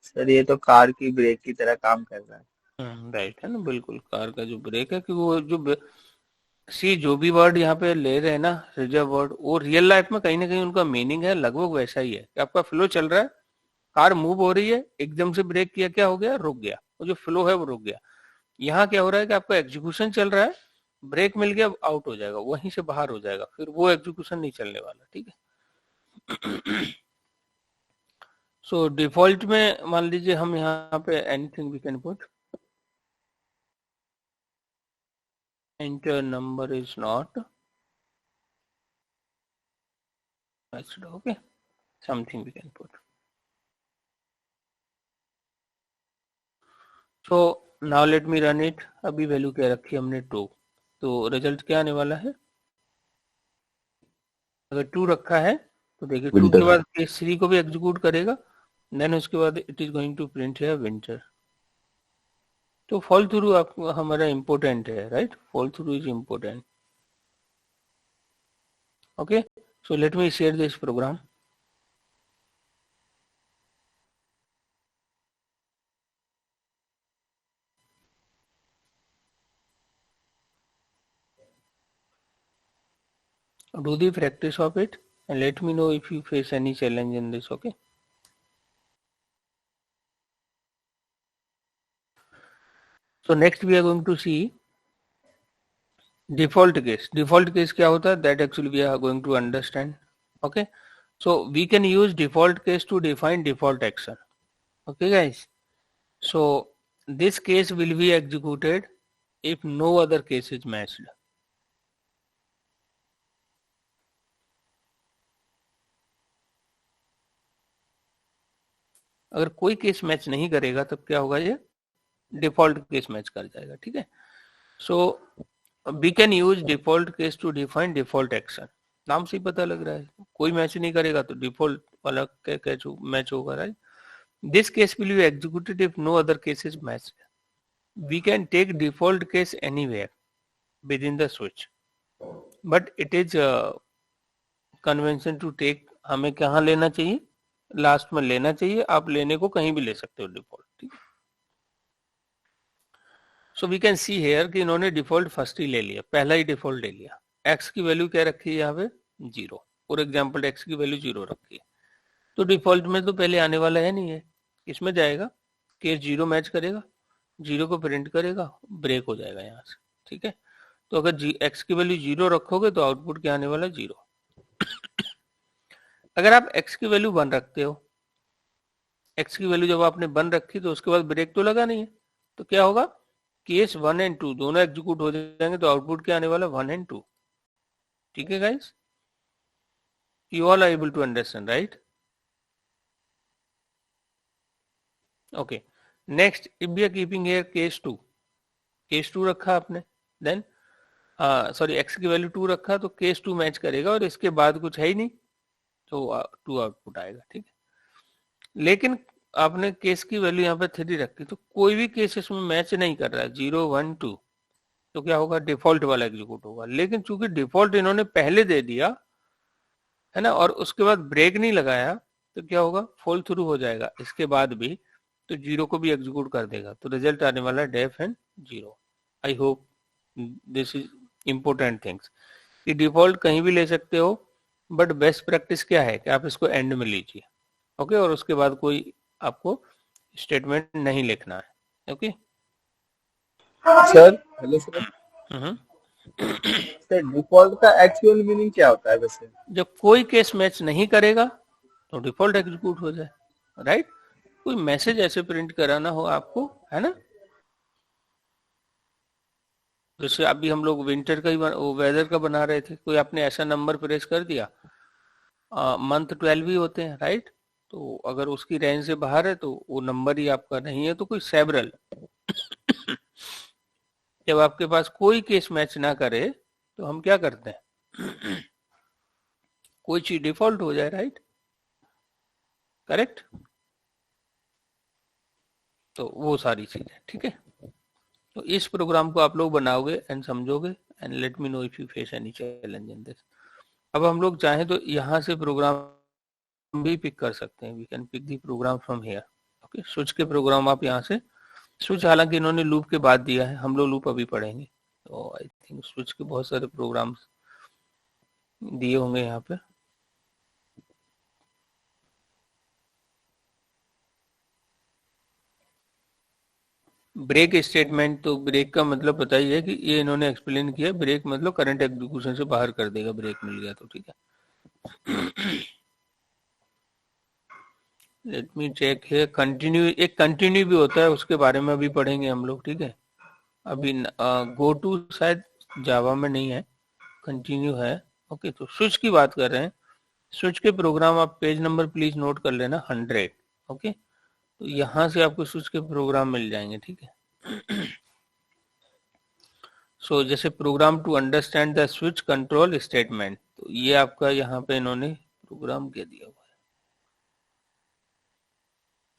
सर ये तो कार की ब्रेक की तरह काम कर रहा है। राइट है ना, बिल्कुल कार का जो ब्रेक है, कि वो जो सी जो भी वर्ड यहाँ पे ले रहे हैं ना रिजर्व वर्ड, वो रियल लाइफ में कहीं ना कहीं उनका मीनिंग है लगभग वैसा ही है, कि आपका फ्लो चल रहा है, कार मूव हो रही है, एकदम से ब्रेक किया, क्या हो गया, रुक गया, वो जो फ्लो है वो रुक गया। यहाँ क्या हो रहा है कि आपका एग्जीक्यूशन चल रहा है, ब्रेक मिल गया, आउट हो जाएगा, वहीं से बाहर हो जाएगा, फिर वो एग्जीक्यूशन नहीं चलने वाला। ठीक है, सो डिफॉल्ट में मान लीजिए हम यहाँ पे anything we can put, enter number is not matched, okay, something we can put. So now let me run it. अभी वैल्यू क्या रखी हमने 2, तो रिजल्ट क्या आने वाला है? अगर 2 रखा है तो देखिए 2 के बाद केस 3 को भी एग्जीक्यूट करेगा, देन उसके बाद it is going to print है विंटर। तो फॉल थ्रू आपको हमारा इम्पोर्टेंट है, right? Fall through is important. Okay, so let me share this program. Do the practice of it and let me know if you face any challenge in this, okay? So next we are going to see default case. Default case क्या होता है? That actually we are going to understand, okay? So we can use default case to define default action, okay guys? So this case will be executed if no other case is matched. अगर कोई केस मैच नहीं करेगा तब क्या होगा? ये डिफॉल्ट केस मैच कर जाएगा, ठीक है? So we can use default case to define default action. नाम से ही पता लग रहा है, कोई मैच नहीं करेगा तो डिफॉल्ट वाला कैच मैच होगा, right? This case will be executed if no other case is matched. We can take default case anywhere within the switch, but it is convention to take, हमें कहाँ लेना चाहिए? लास्ट में लेना चाहिए। आप लेने को कहीं भी ले सकते हो डिफॉल्ट, ठीक है? So we can see here कि इन्होंने डिफॉल्ट फर्स्ट ही ले लिया, पहला ही डिफॉल्ट ले लिया। एक्स की वैल्यू क्या रखी है यहाँ पे? 0। फॉर एग्जाम्पल एक्स की वैल्यू 0 रखी है, तो डिफॉल्ट में तो पहले आने वाला है नहीं है, इसमें जाएगा, केस 0 मैच करेगा, 0 को प्रिंट करेगा, ब्रेक हो जाएगा यहाँ से, ठीक है? तो अगर एक्स की वैल्यू 0 रखोगे तो आउटपुट क्या आने वाला? 0। अगर आप x की वैल्यू 1 रखते हो, x की वैल्यू जब आपने 1 रखी तो उसके बाद ब्रेक तो लगा नहीं है, तो क्या होगा? केस 1 एंड 2 दोनों एग्जीक्यूट हो जाएंगे, तो आउटपुट क्या आने वाला? 1 एंड 2, ठीक है guys? You all are able to understand, right? Okay, next if we are keeping here case 2, case 2 रखा आपने, देन सॉरी x की वैल्यू 2 रखा, तो केस 2 मैच करेगा और इसके बाद कुछ है ही नहीं, तो 2 आउटपुट आएगा, ठीक है? लेकिन आपने केस की वैल्यू यहाँ पे 3 रखी, तो कोई भी केस इसमें मैच नहीं कर रहा है, 0 1 2, तो क्या होगा? डिफॉल्ट वाला एग्जीक्यूट होगा। लेकिन चूंकि डिफॉल्ट इन्होंने पहले दे दिया है ना, और उसके बाद ब्रेक नहीं लगाया, तो क्या होगा? फॉल थ्रू हो जाएगा इसके बाद भी, तो 0 को भी एग्जीक्यूट कर देगा, तो रिजल्ट आने वाला है deaf and 0। I hope this is important things कि डिफॉल्ट कहीं भी ले सकते हो, बट बेस्ट प्रैक्टिस क्या है कि आप इसको एंड में लीजिए, ओके? और उसके बाद कोई आपको स्टेटमेंट नहीं लिखना है, okay? Sir hello sir, sir default का एक्चुअल मीनिंग क्या होता है वैसे? जब कोई केस मैच नहीं करेगा तो डिफॉल्ट एग्जीक्यूट हो जाए, राइट? कोई मैसेज ऐसे प्रिंट कराना हो आपको, है ना? जैसे अभी हम लोग विंटर का ही वेदर का बना रहे थे, कोई आपने ऐसा नंबर प्रेस कर दिया, मंथ 12 ही होते हैं, राइट? तो अगर उसकी रेंज से बाहर है तो वो नंबर ही आपका नहीं है, तो कोई सेवरल जब आपके पास कोई केस मैच ना करे तो हम क्या करते हैं? कोई चीज डिफॉल्ट हो जाए, राइट? करेक्ट? तो वो सारी चीजें, ठीक है? तो इस प्रोग्राम को आप लोग बनाओगे एंड समझोगे, and let me know if you face any challenge in this. अब हम लोग चाहें तो यहाँ से प्रोग्राम भी पिक कर सकते हैं, we can pick the program from here, okay? Switch के प्रोग्राम आप यहाँ से, स्विच हालांकि इन्होंने लूप के बाद दिया है, हम लोग लूप अभी पढ़ेंगे, तो आई थिंक स्विच के बहुत सारे प्रोग्राम्स दिए होंगे यहाँ पे। ब्रेक स्टेटमेंट, तो ब्रेक का मतलब पता ही है कि ये इन्होंने एक्सप्लेन किया, ब्रेक मतलब करंट एग्जीक्यूशन से बाहर कर देगा, ब्रेक मिल गया तो, ठीक है? लेट मी चेक है। कंटिन्यू, एक कंटिन्यू भी होता है, उसके बारे में अभी पढ़ेंगे हम लोग, ठीक है। अभी गो टू शायद जावा में नहीं है, कंटिन्यू है। ओके, तो स्विच की बात कर रहे हैं। स्विच के प्रोग्राम आप पेज नंबर प्लीज नोट कर लेना 100। ओके, तो यहाँ से आपको स्विच के प्रोग्राम मिल जाएंगे, ठीक है। सो जैसे program to understand the switch control statement, तो ये आपका यहाँ पे इन्होंने प्रोग्राम क्या दिया हुआ है।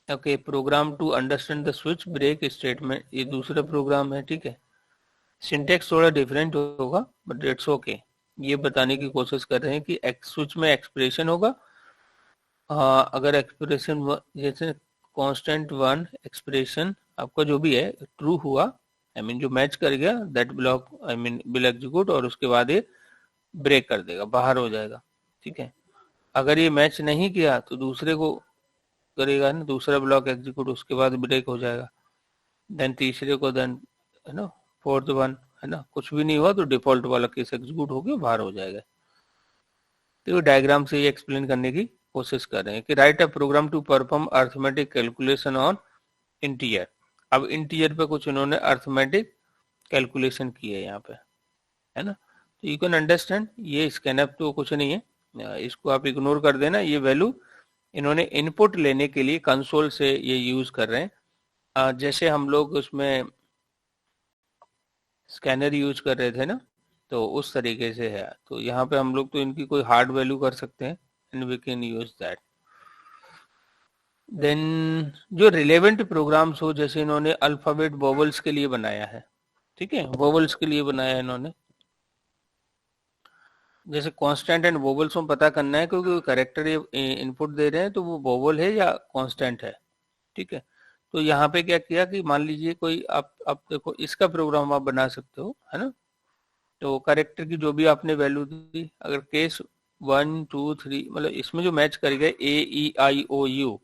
Okay, program to understand the switch break statement, ये दूसरा प्रोग्राम है, ठीक है। सिंटेक्स थोड़ा डिफरेंट होगा बट इट्स ओके। ये बताने की कोशिश कर रहे हैं कि स्विच में एक्सप्रेशन होगा। अगर एक्सप्रेशन जैसे कांस्टेंट वन एक्सप्रेशन आपका जो भी है ट्रू हुआ, आई मीन जो मैच कर गया, that block I mean will execute, और उसके बाद ये ब्रेक कर देगा, बाहर हो जाएगा, ठीक है। अगर ये मैच नहीं किया तो दूसरे को करेगा ना, दूसरा ब्लॉक एग्जीक्यूट, उसके बाद ब्रेक हो जाएगा, देन तीसरे को, देन है ना फोर्थ वन, है ना। कुछ भी नहीं हुआ तो डिफॉल्ट वाला केस एग्जीक्यूट हो गया, बाहर हो जाएगा। तो डायग्राम से ये एक्सप्लेन करने की कोशिश कर रहे हैं कि write a program to perform arithmetic calculation on integer. अब इंटीजर पे कुछ इन्होंने अर्थमेटिक कैलकुलेशन की है यहाँ पे, है ना। तो यू कैन अंडरस्टैंड, ये स्कैनअप तो कुछ नहीं है, इसको आप इग्नोर कर देना। ये वैल्यू इन्होंने इनपुट लेने के लिए कंसोल से ये यूज कर रहे हैं। जैसे हम लोग उसमें स्कैनर यूज कर रहे थे ना, तो उस तरीके से है। तो यहाँ पे हम लोग तो इनकी कोई हार्ड वैल्यू कर सकते हैं, and we can use that. Then जो रिलेवेंट प्रोग्राम्स हो, जैसे इन्होंने अल्फाबेट वोवल्स के लिए बनाया है, ठीक है, वोवल्स के लिए बनाया है इन्होंने। जैसे कांस्टेंट एंड वोवल्स में पता करना है, क्योंकि कैरेक्टर इनपुट दे रहे हैं तो वो वोवल है या कांस्टेंट है, ठीक है। तो यहाँ पे क्या किया कि मान लीजिए कोई आप देखो, इसका प्रोग्राम आप बना सकते हो, है ना। तो कैरेक्टर की जो भी आपने वैल्यू दी, अगर केस 1 2 3 मतलब इसमें जो मैच कर गए AEIOU,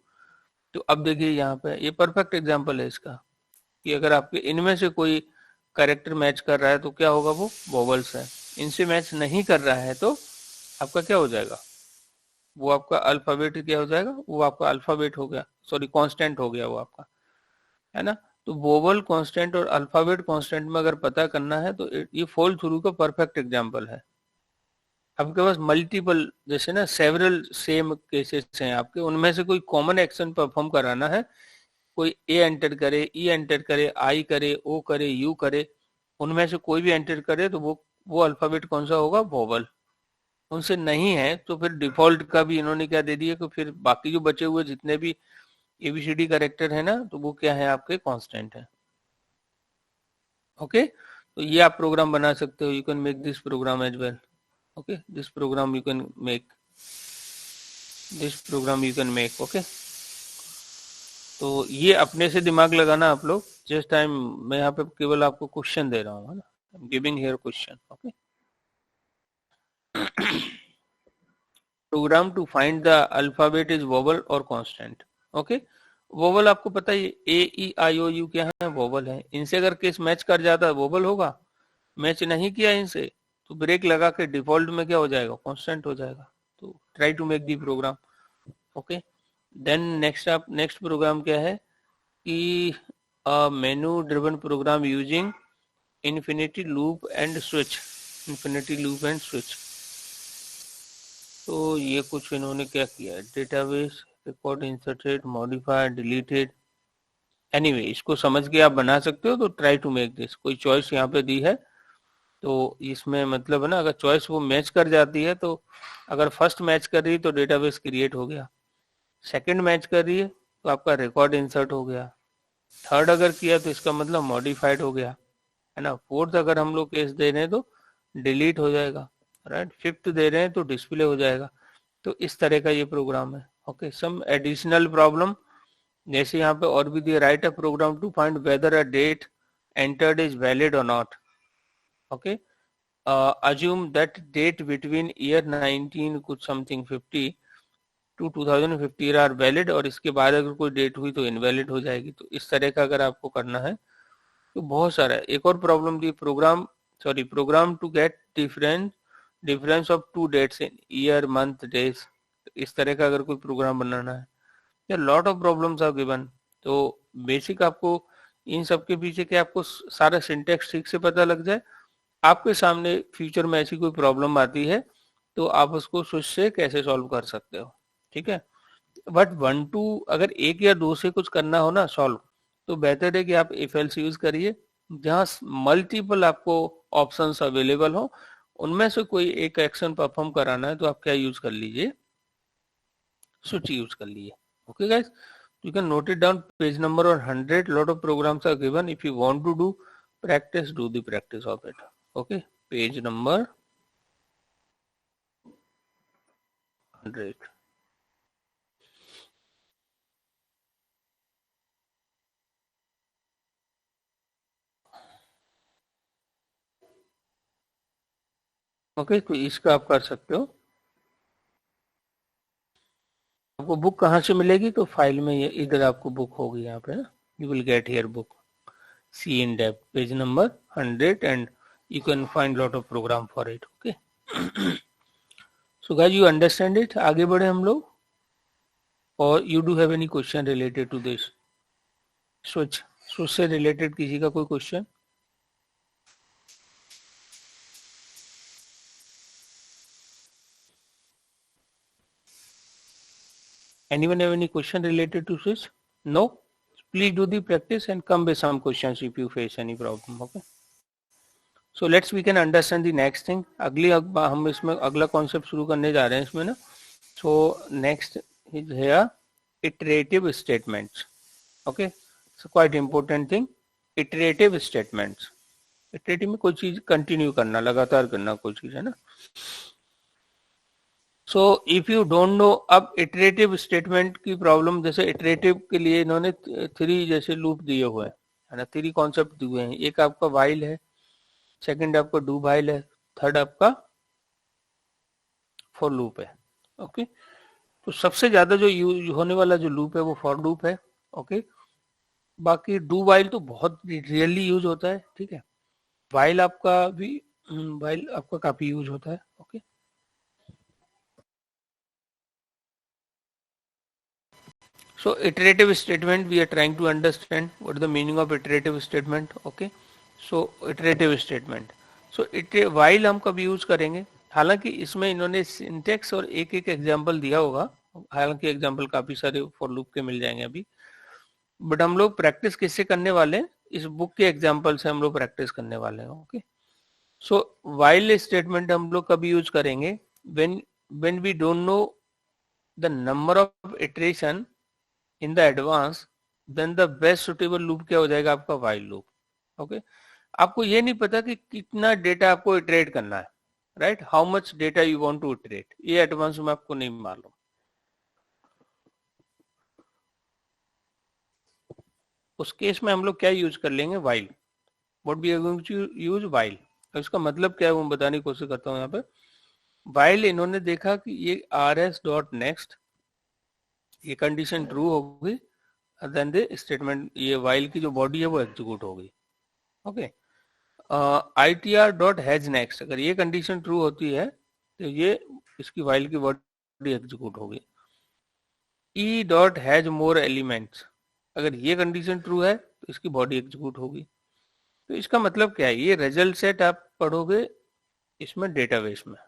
तो अब देखिए यहाँ पे ये परफेक्ट एग्जांपल है इसका, कि अगर आपके इनमें से कोई कैरेक्टर मैच कर रहा है तो क्या होगा, वो वोवल्स है। इनसे मैच नहीं कर रहा है तो आपका क्या हो जाएगा, वो आपका अल्फाबेट क्या हो जाएगा, वो आपका अल्फाबेट हो गया, सॉरी कांस्टेंट हो गया वो आपका, है ना। तो वोवल कांस्टेंट और अल्फाबेट कांस्टेंट में अगर पता करना है तो ये फॉल थ्रू का परफेक्ट एग्जांपल है। आपके पास मल्टीपल, जैसे ना सेवरल सेम केसेस हैं आपके, उनमें से कोई कॉमन एक्शन परफॉर्म कराना है, कोई ए एंटर करे, ई एंटर करे, आई करे, ओ करे, यू करे, उनमें से कोई भी एंटर करे तो वो अल्फाबेट कौन सा होगा, वोवल। उनसे नहीं है तो फिर डिफॉल्ट का भी इन्होंने क्या दे दिया कि फिर बाकी जो बचे हुए जितने भी एबीसीडी कैरेक्टर है ना, तो वो क्या है, आपके कांस्टेंट है। ओके, तो ये आप प्रोग्राम बना सकते हो, you can make this program as well. Okay, this program you can make, this program you can make. Okay, तो ये अपने से दिमाग लगाना आप लोग, जिस टाइम मैं यहाँ पे केवल आपको क्वेश्चन दे रहा हूँ, है ना, giving here question. Okay, program to find the alphabet is vowel और कांस्टेंट। ओके, वोवल आपको पता है AEIOU क्या है, वोवल है। इनसे अगर केस मैच कर जाता है वोवल होगा, मैच नहीं किया इनसे तो ब्रेक लगा के डिफॉल्ट में क्या हो जाएगा, कांस्टेंट हो जाएगा। तो try to make the program. Okay, then next program क्या है कि menu driven program using infinity loop and switch, infinity loop and switch. तो ये कुछ इन्होंने क्या किया है, database record inserted, modified, deleted. Anyway, इसको समझ के आप बना सकते हो, तो ट्राई टू मेक दिस। कोई चॉइस यहाँ पे दी है तो इसमें मतलब है ना, अगर चॉइस वो मैच कर जाती है तो अगर फर्स्ट मैच कर रही है तो डेटाबेस क्रिएट हो गया, सेकंड मैच कर रही है तो आपका रिकॉर्ड इंसर्ट हो गया, थर्ड अगर किया तो इसका मतलब मॉडिफाइड हो गया, है ना। फोर्थ अगर हम लोग केस दे रहे हैं तो डिलीट हो जाएगा, राइट। फिफ्थ दे रहे हैं तो डिस्प्ले हो जाएगा। तो इस तरह का ये प्रोग्राम है। ओके, सम एडिशनल प्रॉब्लम जैसे यहाँ पे और भी दिया, write a program to find whether a date entered is valid और not. Okay, assume that date between year 19 कुछ something 50 to 2050 आर वैलिड, और इसके बाद अगर कोई डेट हुई तो इनवैलिड हो जाएगी। तो इस तरह का अगर आपको करना है तो बहुत सारा है। एक और प्रॉब्लम दी, program to get difference of two dates in year month days. इस तरह का अगर कोई प्रोग्राम बनाना है lot of problems are given. तो बेसिक आपको इन सब के पीछे क्या आपको सारा सिंटेक्स ठीक से पता लग जाए, आपके सामने फ्यूचर में ऐसी कोई प्रॉब्लम आती है तो आप उसको स्विच से कैसे सॉल्व कर सकते हो, ठीक है। बट 1 2 अगर 1 या 2 से कुछ करना हो ना सॉल्व, तो बेहतर है कि आप इफ एल्स यूज करिए, जहाँ मल्टीपल आपको ऑप्शंस अवेलेबल हो, उनमें से कोई एक एक्शन परफॉर्म कराना है तो आप क्या यूज कर लीजिए, स्विच यूज कर लीजिए। Okay guys, you can note it down, page number 100. Lot of programs are given. If you want to do practice, do the practice of it. Okay, page number 100. Okay, तो इसका आप कर सकते हो। आपको बुक कहाँ से मिलेगी, तो फाइल में ये इधर आपको बुक होगी यहाँ पे ना, you will get here book, see in depth, page number 100 and you can find lot of program for it. Okay. So guys, you understand it? आगे बढ़े हम लोग, और you do have any question related to this switch से related किसी का कोई question? Anyone have any question related to switch? No? Please do the practice and come with some questions if you face any problem. Okay. So let's we can understand the next thing. अगली हम इसमें अगला concept शुरू करने जा रहे हैं इसमें ना. So next is here iterative statements. Okay. So quite important thing. Iterative statements. Iterative में कोई चीज कंटिन्यू करना, लगातार करना कोई चीज है ना. So if you don't know, अब इटरेटिव स्टेटमेंट की प्रॉब्लम, जैसे इटरेटिव के लिए इन्होंने 3 जैसे लूप दिए हुए हैं, है ना, 3 कॉन्सेप्ट दिए हैं। एक आपका वाइल है, सेकंड आपका डू वाइल है, थर्ड आपका फॉर लूप है। ओके, तो सबसे ज्यादा जो यूज होने वाला जो लूप है वो फॉर लूप है। ओके, बाकी डू वाइल तो बहुत रियरली यूज होता है, ठीक है। वाइल आपका भी वाइल आपका काफी यूज होता है। Okay, so iterative statement, we are trying to understand what is the meaning of iterative statement. Okay, so iterative statement, so while हम कब यूज करेंगे, हालांकि इसमें इन्होंने सिंटेक्स और एक एक एग्जांपल दिया होगा, हालांकि एग्जांपल काफी सारे फॉर लूप के मिल जाएंगे अभी, बट हम लोग प्रैक्टिस किससे करने वाले हैं, इस बुक के एग्जांपल से हम लोग प्रैक्टिस करने वाले हैं। ओके, सो while स्टेटमेंट हम लोग कभी यूज करेंगे, when we don't know the number of iteration in the advance, then the best suitable loop क्या हो जाएगा आपका while loop. ओके, आपको ये नहीं पता कि कितना डेटा आपको इटरेट करना है, right, how much data you want to iterate, ये एडवांस में आपको नहीं मालूम। उस केस में हम लोग क्या यूज कर लेंगे, while. What we are going to use while. इसका मतलब क्या है वो बताने की कोशिश करता हूँ यहाँ पे। while इन्होंने देखा कि ये rs डॉट नेक्स्ट, ये कंडीशन ट्रू होगी, देन द स्टेटमेंट, ये while की जो बॉडी है वो एग्जीक्यूट होगी। Okay, ITR dot has next, अगर ये कंडीशन ट्रू होती है तो ये इसकी while की बॉडी एग्जीक्यूट होगी। E dot has more elements, अगर ये कंडीशन ट्रू है तो इसकी बॉडी एग्जीक्यूट होगी। तो इसका मतलब क्या है, ये रिजल्ट सेट आप पढ़ोगे इसमें डेटाबेस में।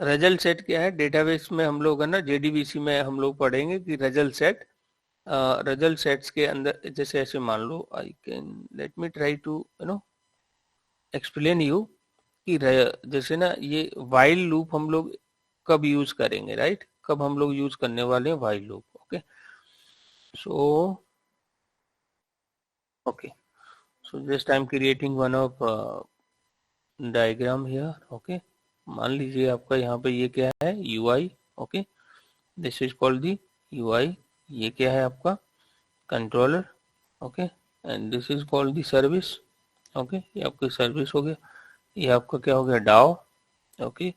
रिजल्ट सेट क्या है डेटाबेस में, हम लोग है ना JDBC में हम लोग पढ़ेंगे कि रिजल्ट सेट्स के अंदर, जैसे ऐसे मान लो, I can let me try to explain you कि जैसे ना ये वाइल लूप हम लोग कब यूज करेंगे, राइट, कब हम लोग यूज करने वाले हैं while loop. Okay, so just I am creating one of diagram here. Okay, मान लीजिए आपका यहाँ पे ये क्या है, UI। Okay, this is called the UI। ये क्या है आपका controller. Okay, and this is called the service. Okay, ये आपकी सर्विस हो गया, ये आपका क्या हो गया, डाओ। ओके,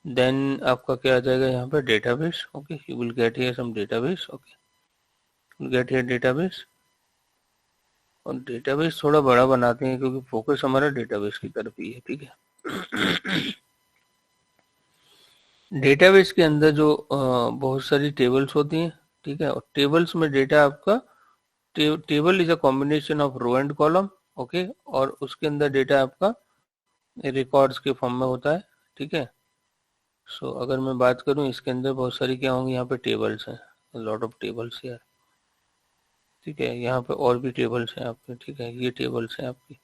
देन आपका क्या आ जाएगा यहाँ पे, database. Okay, you will get here some database. Okay, get here database, और डेटाबेस थोड़ा बड़ा बनाते हैं क्योंकि फोकस हमारा डेटाबेस की तरफ ही है, ठीक है। डेटाबेस के अंदर जो बहुत सारी टेबल्स होती हैं, ठीक है, और टेबल्स में डेटा आपका table is a combination of row and column, okay, और उसके अंदर डेटा आपका रिकॉर्ड्स के फॉर्म में होता है, ठीक है। सो अगर मैं बात करूं इसके अंदर बहुत सारी क्या होंगी, यहाँ पे टेबल्स हैं, लॉट ऑफ टेबल्स यार, ठीक है, यहाँ पे और भी टेबल्स हैं आपके, ठीक है, ये टेबल्स हैं आपकी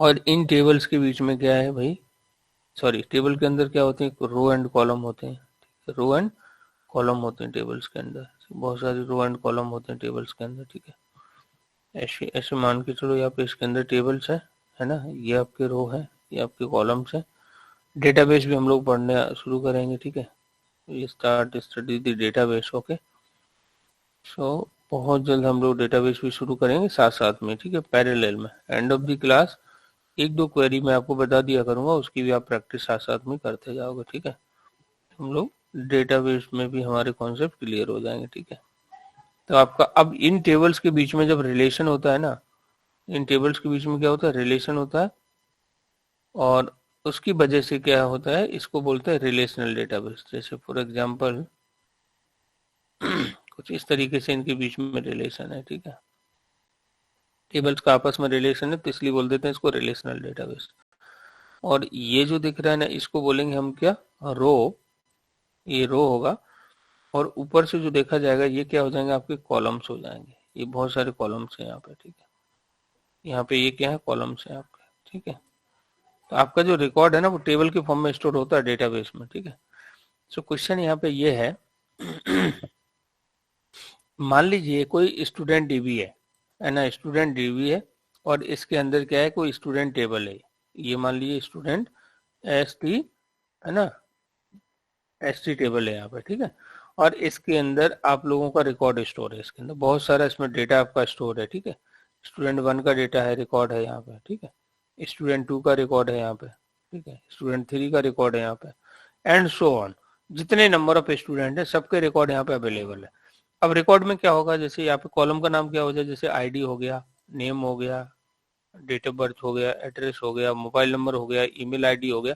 और इन टेबल्स के बीच में क्या है भाई, सॉरी, टेबल के अंदर क्या होते हैं, रो एंड कॉलम होते हैं, रो एंड कॉलम होते हैं टेबल्स के अंदर, बहुत सारे रो एंड कॉलम होते हैं टेबल्स के अंदर, ठीक है। ऐसे ऐसे मान के चलो यहाँ पे इसके अंदर टेबल्स है ना, ये आपके रो है, ये आपके कॉलम्स है। डेटाबेस भी हम लोग पढ़ने शुरू करेंगे, ठीक है, ये start study the database, okay. So बहुत जल्द हम लोग डेटाबेस भी शुरू करेंगे साथ साथ में, ठीक है, पैरेलल में। एंड ऑफ द क्लास एक दो क्वेरी मैं आपको बता दिया करूंगा, उसकी भी आप प्रैक्टिस साथ साथ में करते जाओगे, ठीक है। हम लोग डेटाबेस में भी हमारे कॉन्सेप्ट क्लियर हो जाएंगे, ठीक है। तो आपका अब इन टेबल्स के बीच में जब रिलेशन होता है ना, इन टेबल्स के बीच में क्या होता है, रिलेशन होता है, और उसकी वजह से क्या होता है, इसको बोलते हैं रिलेशनल डेटाबेस। जैसे फॉर एग्जांपल कुछ इस तरीके से इनके बीच में रिलेशन है, ठीक है, टेबल्स का आपस में रिलेशन है, तो इसलिए बोल देते हैं इसको रिलेशनल डेटाबेस। और ये जो दिख रहा है ना, इसको बोलेंगे हम क्या, रो, ये रो होगा, और ऊपर से जो देखा जाएगा ये क्या हो जाएंगे, आपके कॉलम्स हो जाएंगे, ये बहुत सारे कॉलम्स हैं यहाँ पे, ठीक है, यहाँ पे ये क्या है, कॉलम्स हैं आपके, ठीक है। तो आपका जो रिकॉर्ड है ना वो टेबल के फॉर्म में स्टोर होता है डेटाबेस में, ठीक है। सो क्वेश्चन यहाँ पे ये है मान लीजिए कोई स्टूडेंट डीबी है ना, स्टूडेंट डीबी है, और इसके अंदर क्या है, कोई स्टूडेंट टेबल है, ये मान लीजिए स्टूडेंट एस टी है ना, एस टी टेबल है यहाँ पे, ठीक है। और इसके अंदर आप लोगों का रिकॉर्ड स्टोर है, इसके अंदर बहुत सारा इसमें डेटा आपका स्टोर है, ठीक है। स्टूडेंट 1 का डेटा है, रिकॉर्ड है यहाँ पे, ठीक है। स्टूडेंट 2 का रिकॉर्ड है यहाँ पे, ठीक है। स्टूडेंट 3 का रिकॉर्ड है यहाँ पे, एंड सो ऑन, जितने नंबर ऑफ स्टूडेंट है सबके रिकॉर्ड यहाँ पे अवेलेबल है। अब रिकॉर्ड में क्या होगा, जैसे यहाँ पे कॉलम का नाम क्या हो जाए, जैसे आईडी हो गया, नेम हो गया, डेट ऑफ बर्थ हो गया, एड्रेस हो गया, मोबाइल नंबर हो गया, ईमेल आईडी हो गया,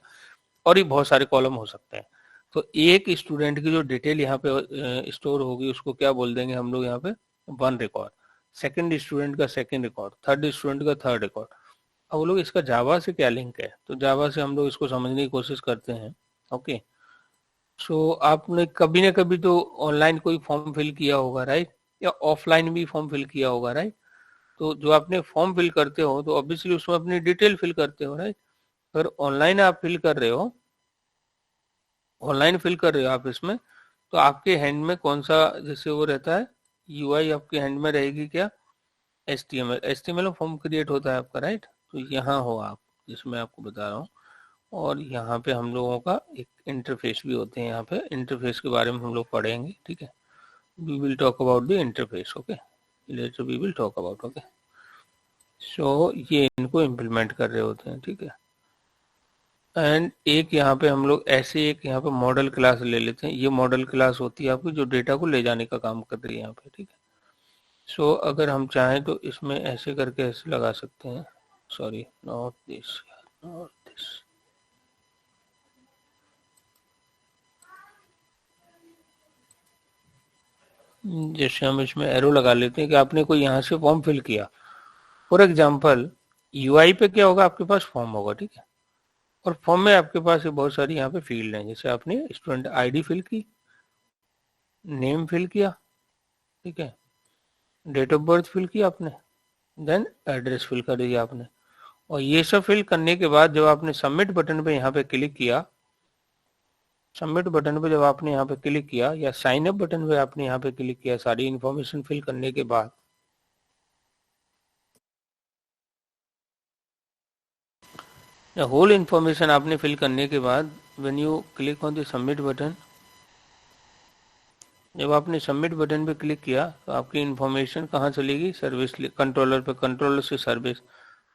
और ये बहुत सारे कॉलम हो सकते हैं। तो एक स्टूडेंट की जो डिटेल यहाँ पे स्टोर होगी उसको क्या बोल देंगे हम लोग यहाँ पे, 1 रिकॉर्ड, सेकंड स्टूडेंट का सेकंड रिकॉर्ड, थर्ड स्टूडेंट का थर्ड रिकॉर्ड। अब वो लोग इसका जावा से क्या लिंक है, तो जावा से हम लोग इसको समझने की कोशिश करते हैं, ओके। सो आपने कभी ना कभी तो ऑनलाइन कोई फॉर्म फिल किया होगा, राइट, या ऑफलाइन भी फॉर्म फिल किया होगा, राइट। तो जो आपने फॉर्म फिल करते हो तो ऑब्वियसली उसमें अपनी डिटेल फिल करते हो, राइट। अगर ऑनलाइन आप फिल कर रहे हो, ऑनलाइन फिल कर रहे हो आप इसमें, तो आपके हैंड में कौन सा जैसे वो रहता है, यूआई आपके हैंड में रहेगी क्या, एचटीएमएल में फॉर्म क्रिएट होता है आपका, राइट। तो यहाँ हो आप, जिसमें आपको बता रहा हूँ, और यहाँ पे हम लोगों का एक इंटरफेस भी होते हैं, यहाँ पे इंटरफेस के बारे में हम लोग पढ़ेंगे, ठीक है। We will talk about the interface, okay, later we will talk about, okay. So ये इनको इम्प्लीमेंट कर रहे होते हैं, ठीक है। एंड एक यहाँ पे हम लोग ऐसे एक यहाँ पे मॉडल क्लास ले लेते हैं, ये मॉडल क्लास होती है आपकी जो डेटा को ले जाने का काम कर रही है यहाँ पे, ठीक है। सो अगर हम चाहें तो इसमें ऐसे करके ऐसे लगा सकते हैं, sorry not this, not this, जैसे हम इसमें एरो लगा लेते हैं कि आपने कोई यहाँ से फॉर्म फिल किया, फॉर एग्जाम्पल यूआई पे क्या होगा, आपके पास फॉर्म होगा, ठीक है, और फॉर्म में आपके पास बहुत सारी यहाँ पे फील्ड हैं, जैसे आपने स्टूडेंट आईडी फिल की, नेम फिल किया, ठीक है, डेट ऑफ बर्थ फिल किया आपने, देन एड्रेस फिल कर दिया आपने। और ये सब फिल करने के बाद जब आपने सबमिट बटन पे यहाँ पे क्लिक किया, सबमिट बटन पे जब आपने यहाँ पे क्लिक किया, या साइन अप बटन पे आपने यहाँ पे क्लिक किया, सारी इन्फॉर्मेशन फिल करने के बाद, होल इन्फॉर्मेशन आपने फिल करने के बाद, when you click on the submit button, जब आपने सबमिट बटन पे क्लिक किया तो आपकी इन्फॉर्मेशन कहाँ चलेगी, सर्विस कंट्रोलर पे, कंट्रोलर से सर्विस,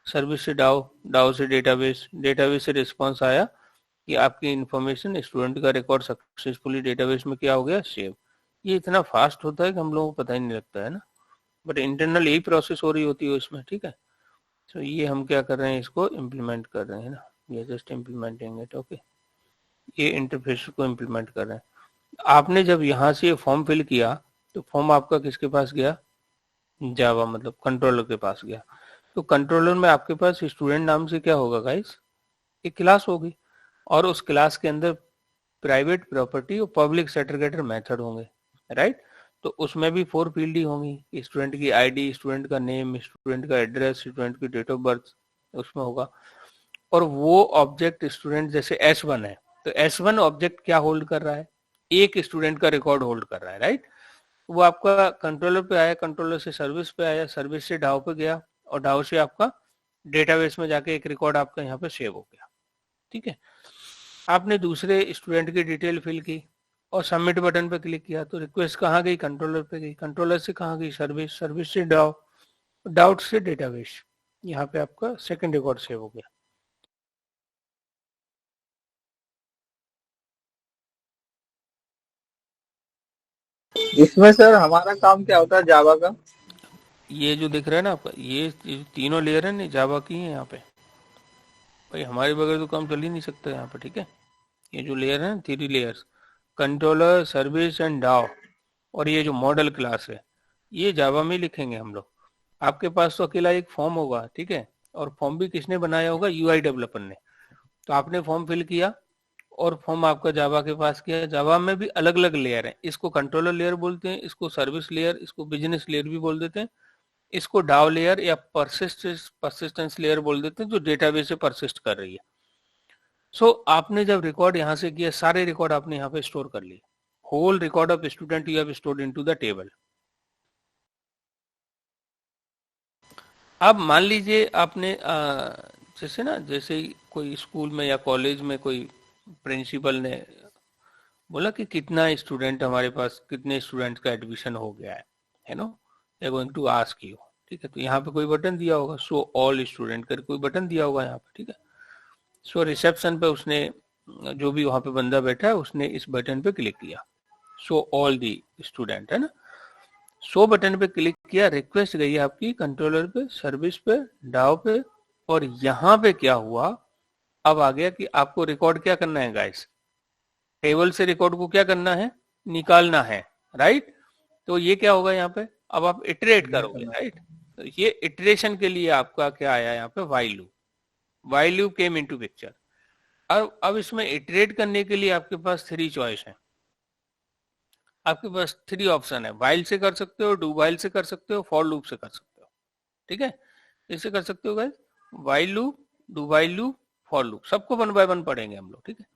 सर्विस से डाउ, डाउ से डेटाबेस, डेटाबेस से रिस्पॉन्स आया कि आपकी इन्फॉर्मेशन स्टूडेंट का रिकॉर्ड सक्सेसफुली डेटाबेस में क्या हो गया, सेव। ये इतना फास्ट होता है कि हम लोगों को पता ही नहीं लगता है ना, बट इंटरनल यही प्रोसेस हो रही होती है उसमें, ठीक है। तो ये हम क्या कर रहे हैं, इसको इम्प्लीमेंट कर रहे हैं ना, we are just implementing it. Okay, ये इंटरफेस को इम्प्लीमेंट कर रहे हैं। आपने जब यहाँ से ये फॉर्म फिल किया तो फॉर्म आपका किसके पास गया? जावा मतलब कंट्रोलर के पास गया। तो कंट्रोलर में आपके पास स्टूडेंट नाम से क्या होगा गाइस? एक क्लास होगी, और उस क्लास के अंदर प्राइवेट प्रॉपर्टी और पब्लिक सेग्रीगेटर मेथड होंगे, राइट? तो उसमें भी 4 फील्ड ही होंगी, स्टूडेंट की आईडी, स्टूडेंट का नेम, स्टूडेंट का एड्रेस, स्टूडेंट की डेट ऑफ बर्थ उसमें होगा। और वो ऑब्जेक्ट स्टूडेंट जैसे S1 है, तो S1 ऑब्जेक्ट क्या होल्ड कर रहा है? एक स्टूडेंट का रिकॉर्ड होल्ड कर रहा है, राइट? वो आपका कंट्रोलर पे आया, कंट्रोलर से सर्विस पे आया, सर्विस से डाव पे गया, और डाव से आपका डेटाबेस में जाके एक रिकॉर्ड आपका यहाँ पे सेव हो गया। ठीक है, आपने दूसरे स्टूडेंट की डिटेल फिल की और सबमिट बटन पे क्लिक किया, तो रिक्वेस्ट कहाँ गई? कंट्रोलर पे गई। कंट्रोलर से कहाँ गई? सर्विस, सर्विस से डाव, डाउट से डेटाबेस। यहाँ पे आपका सेकंड रिकॉर्ड सेव हो गया। इसमें सर हमारा काम क्या होता है जावा का? ये जो दिख रहा है ना आपका, ये तीनों लेयर है ना जावा की है यहाँ पे। भाई हमारे बगैर तो काम चल ही नहीं सकता यहाँ पे, ठीक है? ये जो लेयर है ना, 3 लेयर्स, कंट्रोलर, सर्विस एंड डाव, और ये जो मॉडल क्लास है, ये जावा में लिखेंगे हम लोग। आपके पास तो अकेला एक फॉर्म होगा, ठीक है? और फॉर्म भी किसने बनाया होगा? यूआई डेवलपर ने। तो आपने फॉर्म फिल किया और फॉर्म आपका जावा के पास किया। जावा में भी अलग अलग लेयर है, इसको कंट्रोलर लेयर बोलते हैं, इसको सर्विस लेयर, इसको बिजनेस लेयर भी बोल देते हैं, इसको डाव लेयर या परसिस्टेंस लेयर बोल देते हैं, जो डेटाबेस से परसिस्ट कर रही है। सो आपने जब रिकॉर्ड यहाँ से किया, सारे रिकॉर्ड आपने यहाँ पे स्टोर कर लिए। Whole record of student you have stored into the table. अब मान लीजिए आपने जैसे ना, जैसे कोई स्कूल में या कॉलेज में कोई प्रिंसिपल ने बोला कि कितना स्टूडेंट हमारे पास, कितने स्टूडेंट का एडमिशन हो गया है no, they going to ask you. ठीक है, तो यहाँ पे कोई बटन दिया होगा, शो ऑल स्टूडेंट कर कोई बटन दिया होगा यहाँ पे, ठीक है? सो रिसेप्शन पे उसने, जो भी वहां पे बंदा बैठा है, उसने इस बटन पे क्लिक किया, शो ऑल दी स्टूडेंट, है ना? शो बटन पे क्लिक किया, रिक्वेस्ट गई आपकी कंट्रोलर पे, सर्विस पे, डाव पे, और यहाँ पे क्या हुआ? अब आ गया कि आपको रिकॉर्ड क्या करना है गाइस? टेबल से रिकॉर्ड को क्या करना है? निकालना है, राइट? तो ये क्या होगा यहाँ पे? अब आप इटरेट करोगे, राइट? तो ये इटरेशन के लिए आपका क्या आया यहाँ पे? While loop. While loop came into picture. अब इसमें इटरेट करने के लिए आपके पास 3 चॉइस है, आपके पास 3 ऑप्शन है। व्हाइल से कर सकते हो, डू व्हाइल से कर सकते हो, फॉर लूप से कर सकते हो। ठीक है, इससे कर सकते हो guys, while loop, do while loop, for loop, सबको 1 बाय 1 पढ़ेंगे हम लोग। ठीक है,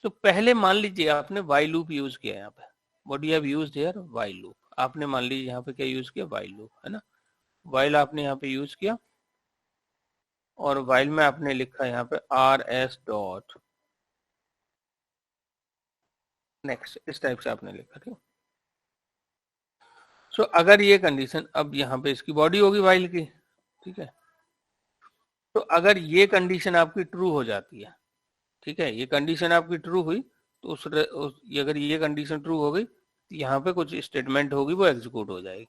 तो पहले मान लीजिए आपने व्हाइल लूप यूज किया यहाँ पे, what you have used here? While loop. आपने मान लीजिए यहाँ पे क्या यूज किया? व्हाइल लूप, है ना? व्हाइल आपने यहाँ पे यूज किया, और व्हाइल में आपने लिखा यहाँ पे RS डॉट नेक्स्ट, इस टाइप से आपने लिखा। ठीक, सो अगर ये कंडीशन, अब यहाँ पे इसकी बॉडी होगी व्हाइल की, ठीक है? तो अगर ये कंडीशन आपकी ट्रू हो जाती है, ठीक है, ये कंडीशन आपकी ट्रू हुई, तो अगर ये कंडीशन ट्रू हो गई, तो यहाँ पे कुछ स्टेटमेंट होगी, वो एग्जीक्यूट हो जाएगी।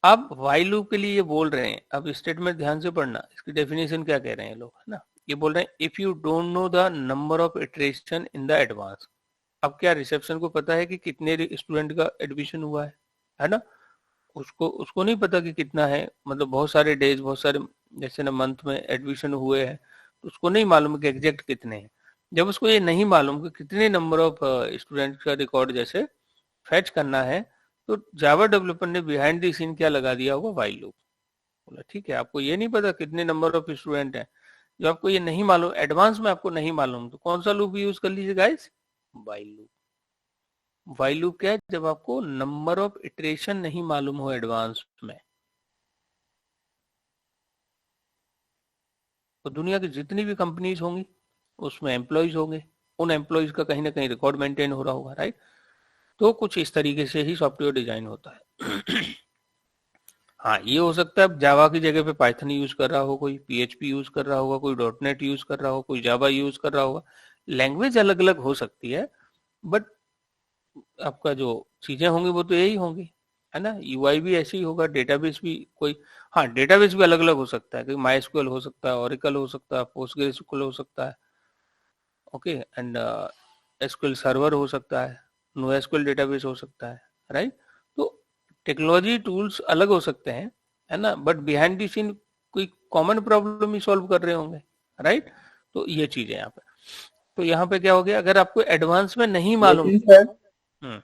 अब व्हाइल लूप के लिए ये बोल रहे हैं, अब स्टेटमेंट ध्यान से पढ़ना, इसकी डेफिनेशन क्या कह रहे हैं लोग, है ना? ये बोल रहे हैं if you don't know the number of iteration in the advance. अब क्या रिसेप्शन को पता है कि कितने स्टूडेंट का एडमिशन हुआ है ना? उसको उसको नहीं पता कि कितना है, मतलब बहुत सारे डेज, बहुत सारे जैसे ना मंथ में एडमिशन हुए हैं, तो उसको नहीं मालूम कि एग्जैक्ट कितने हैं। जब उसको ये नहीं मालूम कि कितने नंबर ऑफ स्टूडेंट का रिकॉर्ड जैसे फैच करना है, तो जावा डेवलपर ने बिहाइंड द सीन क्या लगा दिया होगा? While loop. बोला ठीक है, आपको ये नहीं पता कितने नंबर ऑफ स्टूडेंट है, जो आपको ये नहीं मालूम, एडवांस में आपको नहीं मालूम, तो कौन सा लूप यूज कर लीजिए guys? While loop. While loop क्या है? जब आपको नंबर ऑफ इटरेशन नहीं मालूम हो एडवांस में। तो दुनिया की जितनी भी कंपनीज होंगी, उसमें एम्प्लॉयज होंगे, उन एम्प्लॉयज का कहीं ना कहीं रिकॉर्ड मेंटेन हो रहा होगा, राइट? तो कुछ इस तरीके से ही सॉफ्टवेयर डिजाइन होता है। हाँ, ये हो सकता है जावा की जगह पे पाइथन यूज कर रहा हो, कोई PHP यूज कर रहा होगा, कोई .NET यूज कर रहा हो, कोई जावा यूज कर रहा होगा। लैंग्वेज अलग अलग हो सकती है, बट आपका जो चीजें होंगी वो तो यही होंगी। है ना। यूआई भी ऐसे ही होगा, डेटाबेस भी कोई, हाँ डेटाबेस भी अलग अलग हो सकता है, कोई माइस्क्यूएल हो सकता है, ओरेकल हो सकता है, पोस्टग्रेसक्यूएल हो सकता है, ओके, एंड एसक्यूएल सर्वर हो सकता है, नोएसक्यूएल डेटाबेस हो सकता है, राइट। तो टेक्नोलॉजी टूल्स अलग हो सकते हैं, है ना, बट बिहाइंड द सीन कोई कॉमन प्रॉब्लम ही सॉल्व कर रहे होंगे, राइट। तो ये चीज है यहाँ पे। तो यहाँ पे क्या हो गया, अगर आपको एडवांस में नहीं मालूम। लेकिन सर, हम्म,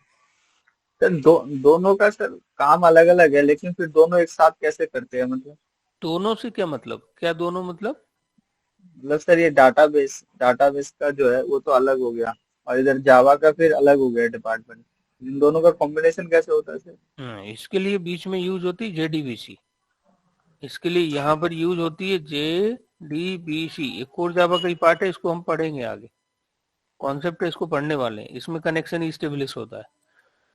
दोनों का सर काम अलग अलग है, लेकिन फिर दोनों एक साथ कैसे करते हैं मतलब? दोनों से क्या मतलब, क्या दोनों मतलब? मतलब सर ये डाटाबेस का जो है वो तो अलग हो गया, और इधर जावा का फिर अलग हो गया डिपार्टमेंट। इन दोनों का कॉम्बिनेशन कैसे होता है सर? इसके लिए बीच में यूज होती है जेडीबीसी। इसके लिए यहाँ पर यूज होती है जेडीबीसी, एक कोर जावा का ही पार्ट है, इसको हम पढ़ेंगे आगे, कॉन्सेप्ट है, इसको पढ़ने वाले हैं। इसमें कनेक्शन स्टेब्लिश होता है।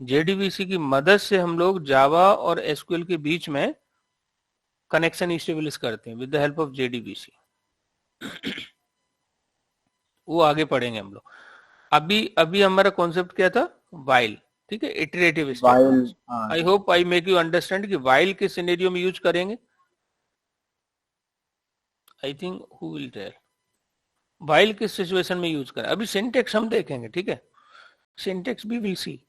जेडीबीसी की मदद से हम लोग जावा और एसक्यूएल के बीच में कनेक्शन स्टेब्लिश करते हैं with the help of JDBC. वो आगे पढ़ेंगे हम लोग। अभी अभी हमारा कॉन्सेप्ट क्या था, वाइल, ठीक है, इटरेटिव वाइल, स्टेटमेंट्स। हाँ। I hope I make you understand कि वाइल के सिनेरियो में यूज करेंगे। I think who will tell while किस सिचुएशन में यूज करें। अभी सिंटेक्स हम देखेंगे, ठीक है, सिंटेक्स भी विल सी,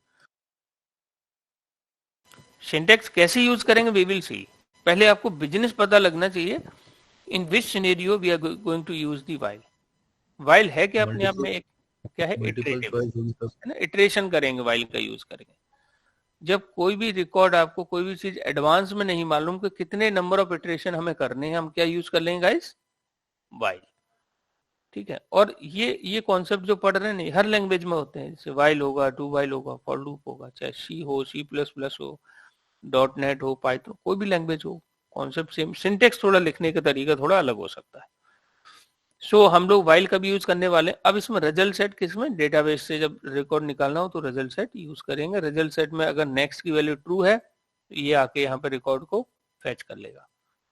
सिंटेक्स कैसे यूज करेंगे वी विल सी। पहले आपको बिजनेस पता लगना चाहिए, in which scenario we are going to use the while. While है क्या अपने आप में एक, क्या है, मल्टीपल इटरेटिव, चॉइस होगी तब। है ना, इटरेशन करेंगे, वाइल का यूज करेंगे। जब कोई भी रिकॉर्ड, आपको कोई भी चीज एडवांस में नहीं मालूम कि कितने नंबर ऑफ इटरेशन हमें करने हैं, हम क्या यूज कर लेंगे गाइस, वाइल, ठीक है। और ये कॉन्सेप्ट जो पढ़ रहे हैं नहीं, हर लैंग्वेज में होते हैं, जैसे वाइल होगा, डू वाइल होगा, फॉर लूप होगा, चाहे सी हो, सी प्लस प्लस हो, डॉट नेट हो, पाइथन, कोई भी लैंग्वेज हो, कॉन्सेप्ट सेम, सिंटेक्स थोड़ा लिखने का तरीका थोड़ा अलग हो सकता है। सो हम लोग वाइल का भी यूज करने वाले हैं। अब इसमें रिजल्ट सेट, किसमें, डेटाबेस से जब रिकॉर्ड निकालना हो तो रिजल्ट सेट यूज करेंगे। रिजल्ट सेट में अगर नेक्स्ट की वैल्यू ट्रू है तो ये आके यहाँ पे रिकॉर्ड को फैच कर लेगा,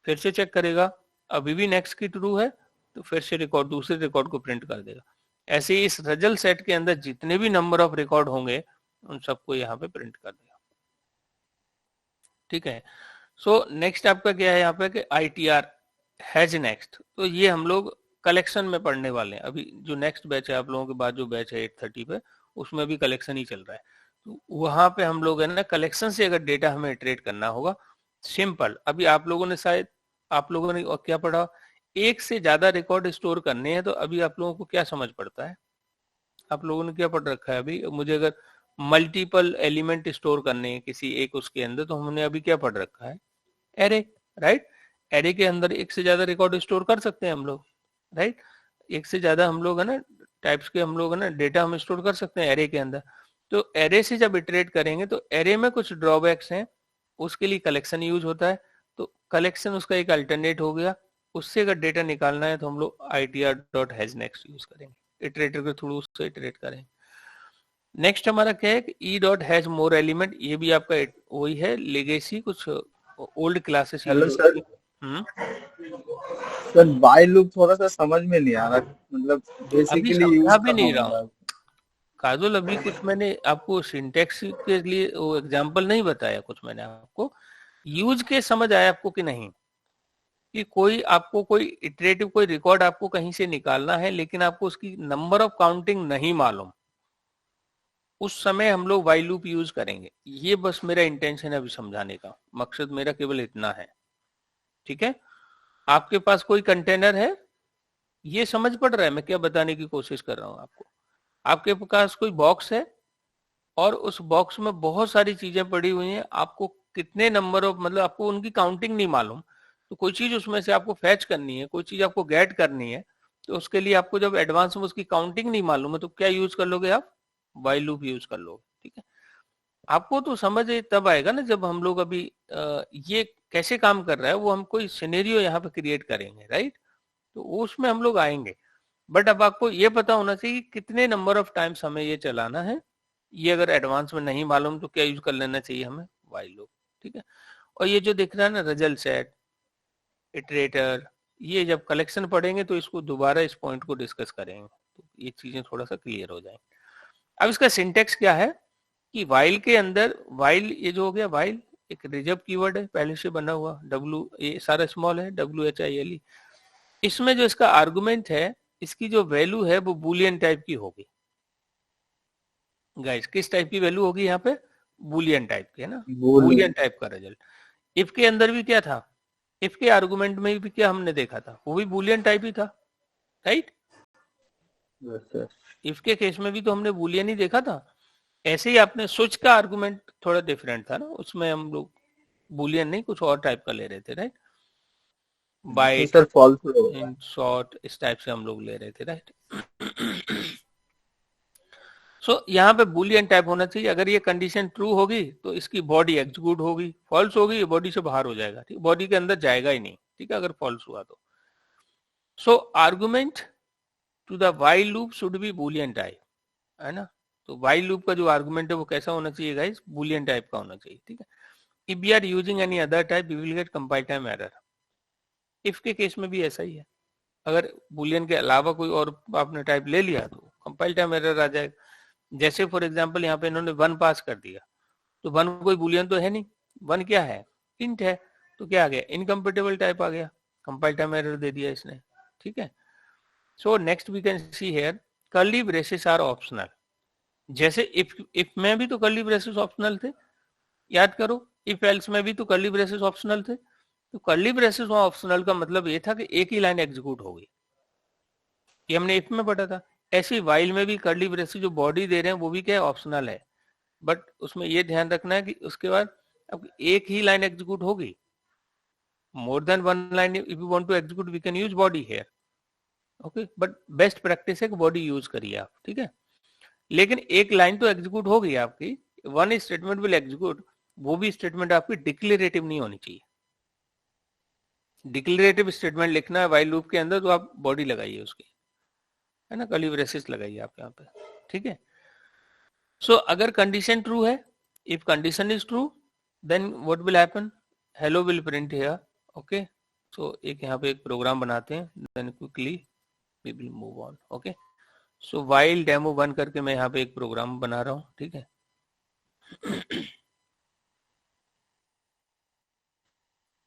फिर से चेक करेगा, अभी भी नेक्स्ट की ट्रू है तो फिर से रिकॉर्ड, दूसरे रिकॉर्ड को प्रिंट कर देगा। ऐसे ही इस रिजल्ट सेट के अंदर जितने भी नंबर ऑफ रिकॉर्ड होंगे उन सबको यहाँ पे प्रिंट कर देगा, ठीक है। सो नेक्स्ट आपका क्या है यहाँ पे कि ITR हैज नेक्स्ट, तो ये हम लोग कलेक्शन में पढ़ने वाले हैं। अभी जो नेक्स्ट बैच है आप लोगों के बाद जो बैच है 8:30 पे, उसमें भी कलेक्शन ही चल रहा है। तो वहां पे हम लोग है ना, कलेक्शन से अगर डेटा हमें इटरेट करना होगा, सिंपल, अभी आप लोगों ने शायद, आप लोगों ने क्या पढ़ा, एक से ज्यादा रिकॉर्ड स्टोर करने हैं। तो अभी आप लोगों को क्या समझ पड़ता है, आप लोगों ने क्या पढ़ रखा है अभी, मुझे अगर मल्टीपल एलिमेंट स्टोर करने हैं किसी एक उसके अंदर, तो हमने अभी क्या पढ़ रखा है, एरे, राइट। एरे के अंदर एक से ज्यादा रिकॉर्ड स्टोर कर सकते हैं हम लोग, राइट। एक से ज्यादा हम लोग है ना, टाइप्स के हम लोग है ना, डेटा हम स्टोर कर सकते हैं एरे के अंदर। तो एरे से जब इटरेट करेंगे तो एरे में कुछ ड्रॉबैक्स हैं, उसके लिए कलेक्शन यूज होता है। तो कलेक्शन उसका एक अल्टरनेट हो गया, उससे अगर डेटा निकालना है तो हम लोग ITR.HasNext यूज करेंगे, इटरेटर के थ्रू उससे इटरेट करेंगे। नेक्स्ट हमारा क्या है, E dot has more element, ये भी आपका वही है, लेगेसी, कुछ ओल्ड क्लासेस यूज हेलो होती सर। है। सर वाइल लूप थोड़ा सा समझ में नहीं आ रहा, मतलब अभी बेसिकली यूज समझा भी कहाँ नहीं रहा होता हूँ है? काजोल, अभी कुछ मैंने आपको सिंटेक्स के लिए वो एग्जांपल नहीं बताया, कुछ मैंने आपको यूज के समझ आया आपको कि नहीं, कि कोई आपको कोई इटरेटिव कोई रिकॉर्ड आपको कहीं से निकालना है लेकिन आपको उसकी नंबर ऑफ काउंटिंग नहीं मालूम, उस समय हम लोग वाइल लूप यूज करेंगे। ये बस मेरा इंटेंशन है अभी समझाने का, मकसद मेरा केवल इतना है, ठीक है। आपके पास कोई कंटेनर है, ये समझ पड़ रहा है मैं क्या बताने की कोशिश कर रहा हूं आपको। आपके पास कोई बॉक्स है और उस बॉक्स में बहुत सारी चीजें पड़ी हुई हैं, आपको कितने नंबर ऑफ, मतलब आपको उनकी काउंटिंग नहीं मालूम, तो कोई चीज उसमें से आपको फैच करनी है, कोई चीज आपको गेट करनी है, तो उसके लिए आपको जब एडवांस में उसकी काउंटिंग नहीं मालूम है तो क्या यूज कर लोगे आप, वाइल लूप यूज कर लोगे, ठीक है। आपको तो समझ तब आएगा ना जब हम लोग अभी ये कैसे काम कर रहा है वो हम कोई सिनेरियो यहाँ पे क्रिएट करेंगे, राइट। तो उसमें हम लोग आएंगे, बट अब आपको ये पता होना चाहिए कि कितने नंबर ऑफ टाइम्स हमें ये चलाना है। ये अगर एडवांस में नहीं मालूम तो क्या यूज कर लेना चाहिए हमें, वाइल लूप, ठीक है। और ये जो दिख रहा है ना, रिजल्ट सेट, इटरेटर, ये जब कलेक्शन पढ़ेंगे तो इसको दोबारा इस पॉइंट को डिस्कस करेंगे, तो ये चीजें थोड़ा सा क्लियर हो जाएंगी। अब इसका सिंटेक्स क्या है कि वाइल के अंदर, वाइल ये जो हो गया वाइल, एक रिजर्व कीवर्ड है पहले से बना हुआ, डब्ल्यू ये सारा स्मॉल है, WHILE। इसमें जो इसका आर्गुमेंट है, इसकी जो वैल्यू है वो बूलियन टाइप की होगी गाइस। किस टाइप की वैल्यू होगी यहाँ पे? बूलियन टाइप की, है ना, बूलियन टाइप का रिजल्ट। इफ के अंदर भी क्या था, इफ के आर्गुमेंट में भी क्या हमने देखा था, वो भी बूलियन टाइप ही था, राइट। इफ के केस में भी तो हमने बूलियन ही देखा था। ऐसे ही आपने स्विच का आर्गुमेंट थोड़ा डिफरेंट था ना, उसमें हम लोग बूलियन नहीं कुछ और टाइप का ले रहे थे, right. Byte, sir falls in short, इस टाइप से हम लोग ले रहे थे, राइट। सो यहाँ पे बूलियन टाइप होना चाहिए। अगर ये कंडीशन ट्रू होगी तो इसकी बॉडी एग्जीक्यूट होगी, फॉल्स होगी ये बॉडी से बाहर हो जाएगा, ठीक, बॉडी के अंदर जाएगा ही नहीं, ठीक है, अगर फॉल्स हुआ तो। So argument to the while loop should be boolean type, है ना। तो व्हाइल लूप का जो आर्गुमेंट है वो कैसा होना चाहिए गाइस? बूलियन टाइप का होना चाहिए, ठीक है। If we are using any other type we will get compile time error. If के केस में भी ऐसा ही है, अगर बूलियन के अलावा कोई और आपने टाइप ले लिया तो कंपाइल टाइम एरर आ जाएगा। जैसे फॉर एग्जांपल यहाँ पे इन्होंने 1 पास कर दिया, तो 1 कोई बूलियन तो है नहीं, 1 क्या है? इंट है, तो क्या आ गया? इनकम्पेटेबल टाइप आ गया, कंपाइल टाइम एरर दे दिया इसने, ठीक है। So next we can see here curly braces are optional. जैसे इफ में भी तो कर्ली ब्रेसेस ऑप्शनल थे, याद करो, इफ एल्स में भी तो कर्ली ब्रेसेस ऑप्शनल थे। तो कर्ली ब्रेसेस ऑप्शनल का मतलब ये था कि एक ही लाइन एग्जीक्यूट होगी, ये हमने इफ में पढ़ा था। ऐसे वाइल में भी कर्ली ब्रेसेस जो बॉडी दे रहे हैं वो भी क्या है? ऑप्शनल है, बट उसमें ये ध्यान रखना है कि उसके बाद अब एक ही लाइन एग्जीक्यूट होगी। More than one line if you want to execute we can use body here, okay, but best practice है कि बॉडी यूज करिए आप, ठीक है। लेकिन एक लाइन तो एग्जीक्यूट हो गई आपकी, वन स्टेटमेंट विल एग्जीक्यूट, वो भी स्टेटमेंट आपकी डिक्लेरेटिव नहीं होनी चाहिए। डिक्लेरेटिव स्टेटमेंट लिखना है व्हाइल लूप के अंदर तो आप बॉडी लगाइए उसकी, है ना, कर्ली ब्रेसेस लगाइए आप यहाँ पे, ठीक है। सो अगर कंडीशन ट्रू है, if condition is true then what will happen? Hello will print here, okay. So एक यहाँ पे एक प्रोग्राम बनाते हैं, then quickly we will move on, okay. So while demo 1 करके मैं यहाँ पे एक प्रोग्राम बना रहा हूँ, ठीक है।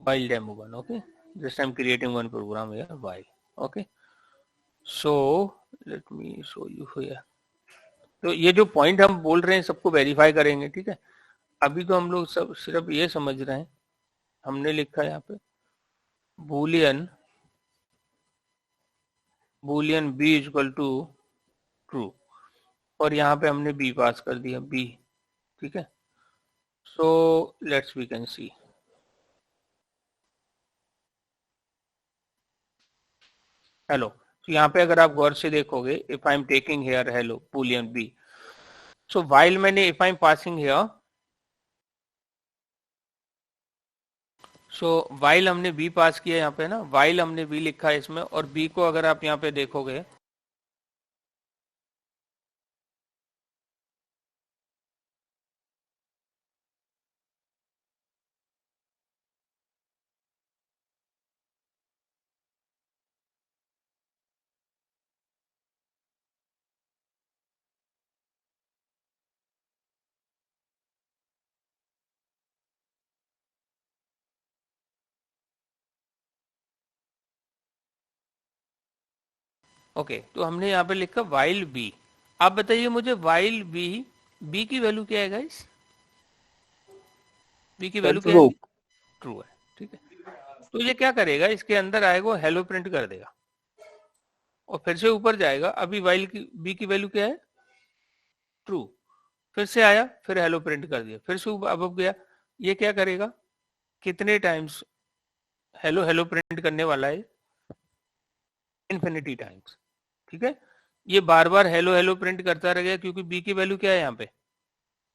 while demo 1, okay, just I'm creating one program here while, okay, so let me show you here। तो ये जो पॉइंट हम बोल रहे हैं सबको वेरीफाई करेंगे, ठीक है। अभी तो हम लोग सब सिर्फ ये समझ रहे हैं, हमने लिखा है यहाँ पे boolean boolean b equal to true, और यहाँ पे हमने b पास कर दिया, b, ठीक है। So let's we can see, hello. तो यहाँ पे अगर आप गौर से देखोगे, if I am taking here hello boolean b, so while मैंने if I am passing here, so while हमने b पास किया यहाँ पे ना, व्हाइल हमने b लिखा है इसमें, और b को अगर आप यहाँ पे देखोगे ओके, तो हमने यहाँ पे लिखा वाइल बी। आप बताइए मुझे वाइल बी, बी की वैल्यू क्या है गाइस? बी की वैल्यू क्या है? ट्रू है, ठीक है। तो ये क्या करेगा, इसके अंदर आएगा हेलो प्रिंट कर देगा और फिर से ऊपर जाएगा। अभी वाइल की बी की वैल्यू क्या है? ट्रू। फिर से आया, फिर हेलो प्रिंट कर दिया, फिर से अब गया। ये क्या करेगा, कितने टाइम्स हेलो हेलो प्रिंट करने वाला है? इन्फिनिटी टाइम्स, ठीक है। ये बार बार हेलो हेलो प्रिंट करता रहेगा क्योंकि बी की वैल्यू क्या है यहाँ पे?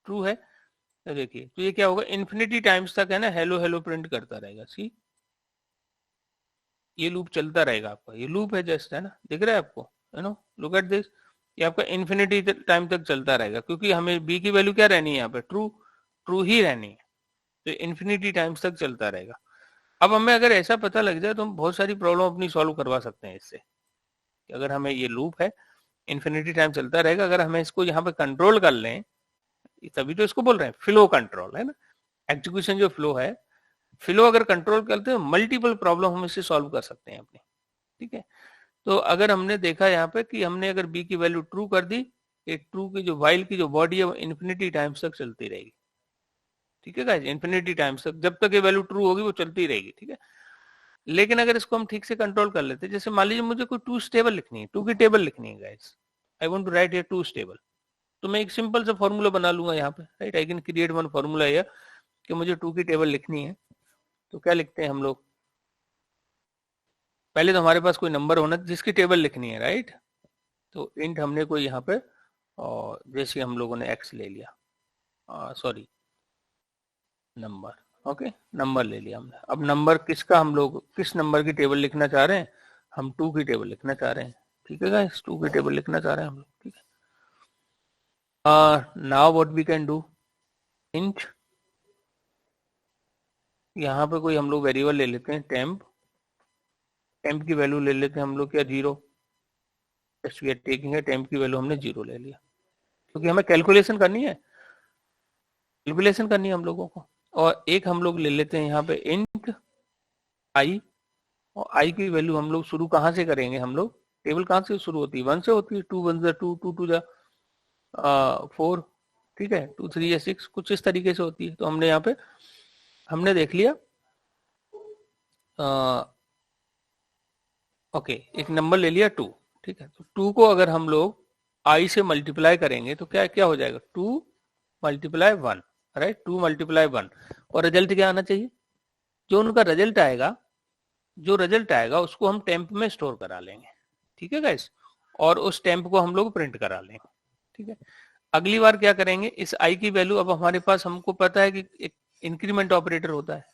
ट्रू है। तो देखिए, तो ये क्या होगा, इन्फिनिटी टाइम्स तक है ना हेलो हेलो प्रिंट करता रहेगा। सी, ये लूप चलता रहेगा आपका, ये लूप है जस्ट, है ना, दिख रहा है आपको, you know, look at this, ये आपका इन्फिनिटी टाइम तक चलता रहेगा क्योंकि हमें बी की वैल्यू क्या रहनी है यहाँ पे? ट्रू, ट्रू ही रहनी है, तो इन्फिनिटी टाइम्स तक चलता रहेगा। अब हमें अगर ऐसा पता लग जाए तो हम बहुत सारी प्रॉब्लम अपनी सॉल्व करवा सकते हैं इससे, कि अगर हमें ये लूप है इन्फिनिटी टाइम चलता रहेगा, अगर हमें इसको यहाँ पे कंट्रोल कर लें, तभी तो इसको बोल रहे हैं फ्लो कंट्रोल, है ना। एग्जीक्यूशन जो फ्लो है, फ्लो अगर कंट्रोल करते हैं मल्टीपल प्रॉब्लम हम इससे सॉल्व कर सकते हैं अपनी, ठीक है। तो अगर हमने देखा यहाँ पे कि हमने अगर बी की वैल्यू ट्रू कर दी, एक ट्रू की जो वाइल की जो बॉडी है वो इन्फिनिटी टाइम्स तक चलती रहेगी, ठीक है गाइस, इन्फिनिटी टाइम्स तक, जब तक ये वैल्यू ट्रू होगी वो चलती रहेगी, ठीक है। लेकिन अगर इसको हम ठीक से कंट्रोल कर लेते, जैसे मान लीजिए मुझे कोई टू टेबल लिखनी है, टू की टेबल लिखनी है guys, I want to write here two table, तो मैं एक सिंपल सा फॉर्मूला बना लूंगा यहाँ पे, right, I can create one formula here कि मुझे टू की टेबल लिखनी है। तो क्या लिखते हैं हम लोग, पहले तो हमारे पास कोई नंबर होना जिसकी टेबल लिखनी है, राइट। तो इंट हमने कोई यहाँ पे, और जैसे हम लोगों ने एक्स ले लिया, सॉरी नंबर, ओके, नंबर ले लिया हमने। अब नंबर किसका, हम लोग किस नंबर की टेबल लिखना चाह रहे हैं, हम टू की टेबल लिखना चाह रहे हैं, ठीक है गाइस, टू की टेबल लिखना चाह रहे हैं हम लोग, ठीक है। Now what we can do, int, यहाँ पे कोई हम लोग वेरिएबल ले लेते हैं टेम्प, टेम्प की वैल्यू ले लेते हैं हम लोग क्या, 0, जस्ट वी आर टेकिंग है, टेम्प की वैल्यू हमने 0 ले लिया, क्योंकि हमें कैलकुलेशन करनी है, कैलकुलेशन करनी है हम लोगों को। और एक हम लोग ले लेते हैं यहाँ पे इंट आई, और आई की वैल्यू हम लोग शुरू कहाँ से करेंगे, हम लोग टेबल कहाँ से शुरू होती है, 1 से होती है, 2 1 जा 2, 2 2 जा 4, ठीक है, 2 3 या 6, कुछ इस तरीके से होती है। तो हमने यहाँ पे हमने देख लिया, ओके, एक नंबर ले लिया 2, ठीक है। तो 2 को अगर हम लोग आई से मल्टीप्लाई करेंगे तो क्या क्या हो जाएगा, 2 मल्टीप्लाई 1, राइट, 2 मल्टीप्लाई 1, और रिजल्ट क्या आना चाहिए, जो उनका रिजल्ट आएगा, जो रिजल्ट आएगा उसको हम टेम्प में स्टोर करा लेंगे, ठीक है गाइस, और उस टेम्प को हम लोग प्रिंट करा लेंगे, ठीक है। अगली बार क्या करेंगे, इस आई की वैल्यू, अब हमारे पास हमको पता है कि एक इंक्रीमेंट ऑपरेटर होता है,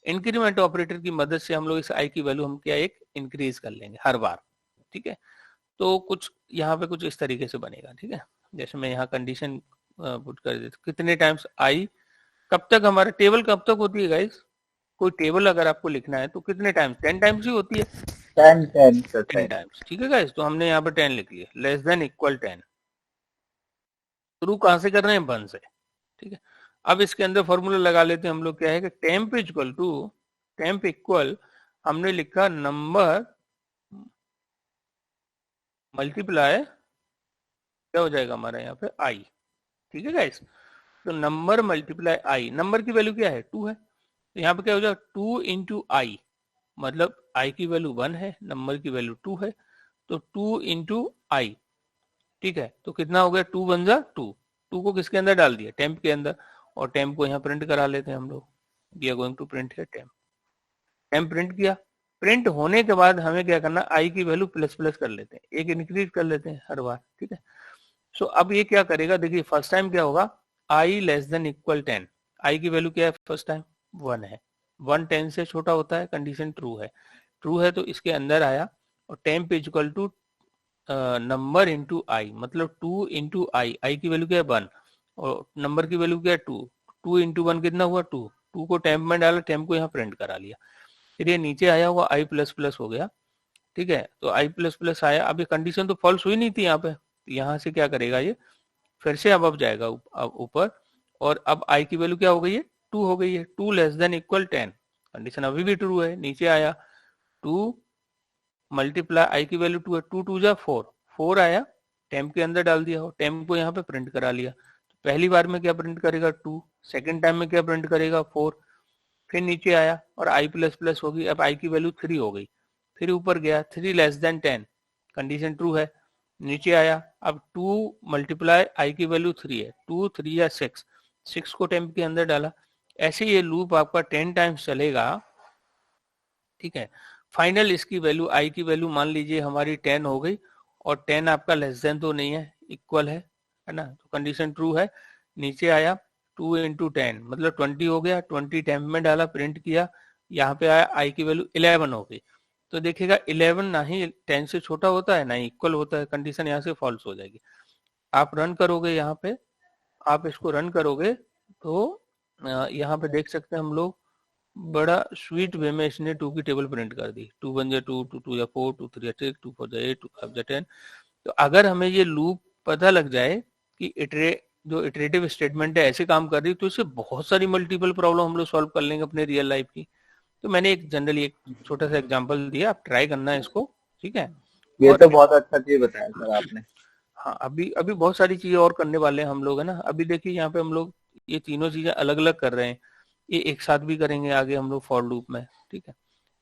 इंक्रीमेंट ऑपरेटर की मदद से हम लोग इस आई की वैल्यू हम क्या एक इंक्रीज कर लेंगे हर बार, ठीक है। तो कुछ यहाँ पे कुछ इस तरीके से बनेगा, ठीक है। जैसे मैं यहाँ कंडीशन पुट कर देता, कितने टाइम्स आई, कब तक हमारा टेबल कब तक होती है गाइस, कोई टेबल अगर आपको लिखना है तो कितने टाइम्स, 10 टाइम्स ही होती है, 10 टाइम्स, ठीक है गाइस। तो हमने यहाँ पे 10 लिख लिया, लेस देन इक्वल 10, शुरू कहाँ से कर रहे हैं, 1 से, ठीक है। अब इसके अंदर फॉर्मूला लगा लेते हैं हम लोग, क्या है कि temp equal to, temp equal हमने लिखा नंबर मल्टीप्लाई, क्या हो जाएगा हमारा यहाँ पे आई, ठीक है गाइस। तो नंबर मल्टीप्लाई आई, नंबर की वैल्यू क्या है, 2 है, तो यहाँ पे क्या हो जाएगा 2 इंटू आई, मतलब आई की वैल्यू 1 है, नंबर की वैल्यू 2 है, तो 2 इंटू आई, ठीक है। तो कितना हो गया, 2 1 जा 2, 2 को किसके अंदर डाल दिया, टेम्प के अंदर, और टेम्प को यहाँ प्रिंट करा लेते हैं हम लोग, we are going to print है टेम्प, टेम्प प्रिंट किया, प्रिंट होने के बाद हमें क्या करना, आई की वैल्यू प्लस प्लस कर लेते हैं, एक इंक्रीज कर लेते हैं हर बार, ठीक है। सो अब ये क्या करेगा, देखिए फर्स्ट टाइम क्या होगा, आई लेस देन इक्वल 10, आई की वैल्यू क्या है फर्स्ट टाइम 1 है, 1 10 से छोटा होता है, कंडीशन ट्रू है, ट्रू है तो इसके अंदर आया, और temp equal to number into I, मतलब 2 इंटू आई, आई की वैल्यू क्या है 1, और नंबर की वैल्यू क्या है 2, 2 इंटू 1 कितना हुआ 2, 2 को टेम्प में डाला, टेम्प को यहाँ प्रिंट करा लिया, फिर ये नीचे आया हुआ आई प्लस प्लस हो गया, ठीक है। तो आई प्लस प्लस आया, अब ये कंडीशन तो फॉल्स हुई नहीं थी यहाँ पे, यहाँ से क्या करेगा ये, फिर से अब जाएगा ऊपर, और अब आई की वैल्यू क्या हो गई है 2 हो गई है, 2 लेस देन इक्वल 10, कंडीशन अभी भी ट्रू है, नीचे आया 2 मल्टीप्लाई आई की वैल्यू 2 है, 2 2 जा 4, 4 आया, टेम्प के अंदर डाल दिया, और टेम्प को यहाँ पे प्रिंट करा लिया, तो पहली बार में क्या प्रिंट करेगा 2, सेकेंड टाइम में क्या प्रिंट करेगा 4, फिर नीचे आया और आई प्लस प्लस होगी, अब आई की वैल्यू 3 हो गई, फिर ऊपर गया 3 लेस देन 10, कंडीशन ट्रू है, नीचे आया, अब 2 मल्टीप्लाई आई की वैल्यू 3 है, 2 3 या 6, 6 को टेम्प के अंदर डाला, ऐसे ये लूप आपका 10 टाइम्स चलेगा, ठीक है। फाइनल इसकी वैल्यू आई की वैल्यू मान लीजिए हमारी 10 हो गई, और 10 आपका लेस देन तो नहीं है, इक्वल है ना, तो कंडीशन ट्रू है, नीचे आया 2 इंटू 10 मतलब 20 हो गया, 20 टेम्प में डाला, प्रिंट किया, यहाँ पे आया आई की वैल्यू 11 हो गई, तो देखिएगा 11 ना ही 10 से छोटा होता है ना ही इक्वल होता है, कंडीशन यहाँ से फॉल्स हो जाएगी। आप रन करोगे यहाँ पे, आप इसको रन करोगे तो यहाँ पे देख सकते हैं हम लोग, बड़ा स्वीट वे में इसने 2 की टेबल प्रिंट कर दी, 2 1 जा 2, 2 2 जा 4, 2 3 जा 6, 2 4 जा 8, 2 5 जा 10। तो अगर हमें ये लूप पता लग जाए कि जो इटरेटिव स्टेटमेंट है ऐसे काम कर रही है, तो इससे बहुत सारी मल्टीपल प्रॉब्लम हम लोग सॉल्व कर लेंगे अपने रियल लाइफ की। तो मैंने एक जनरली एक छोटा सा एग्जांपल दिया, आप ट्राई करना है इसको, ठीक है। ये और तो बहुत अच्छा चीज बताया सर आपने। हाँ, अभी अभी बहुत सारी चीजें और करने वाले हैं हम लोग, है ना। अभी देखिए यहाँ पे हम लोग ये तीनों चीजें अलग अलग कर रहे हैं, ये एक साथ भी करेंगे आगे हम लोग फॉर लूप में, ठीक है।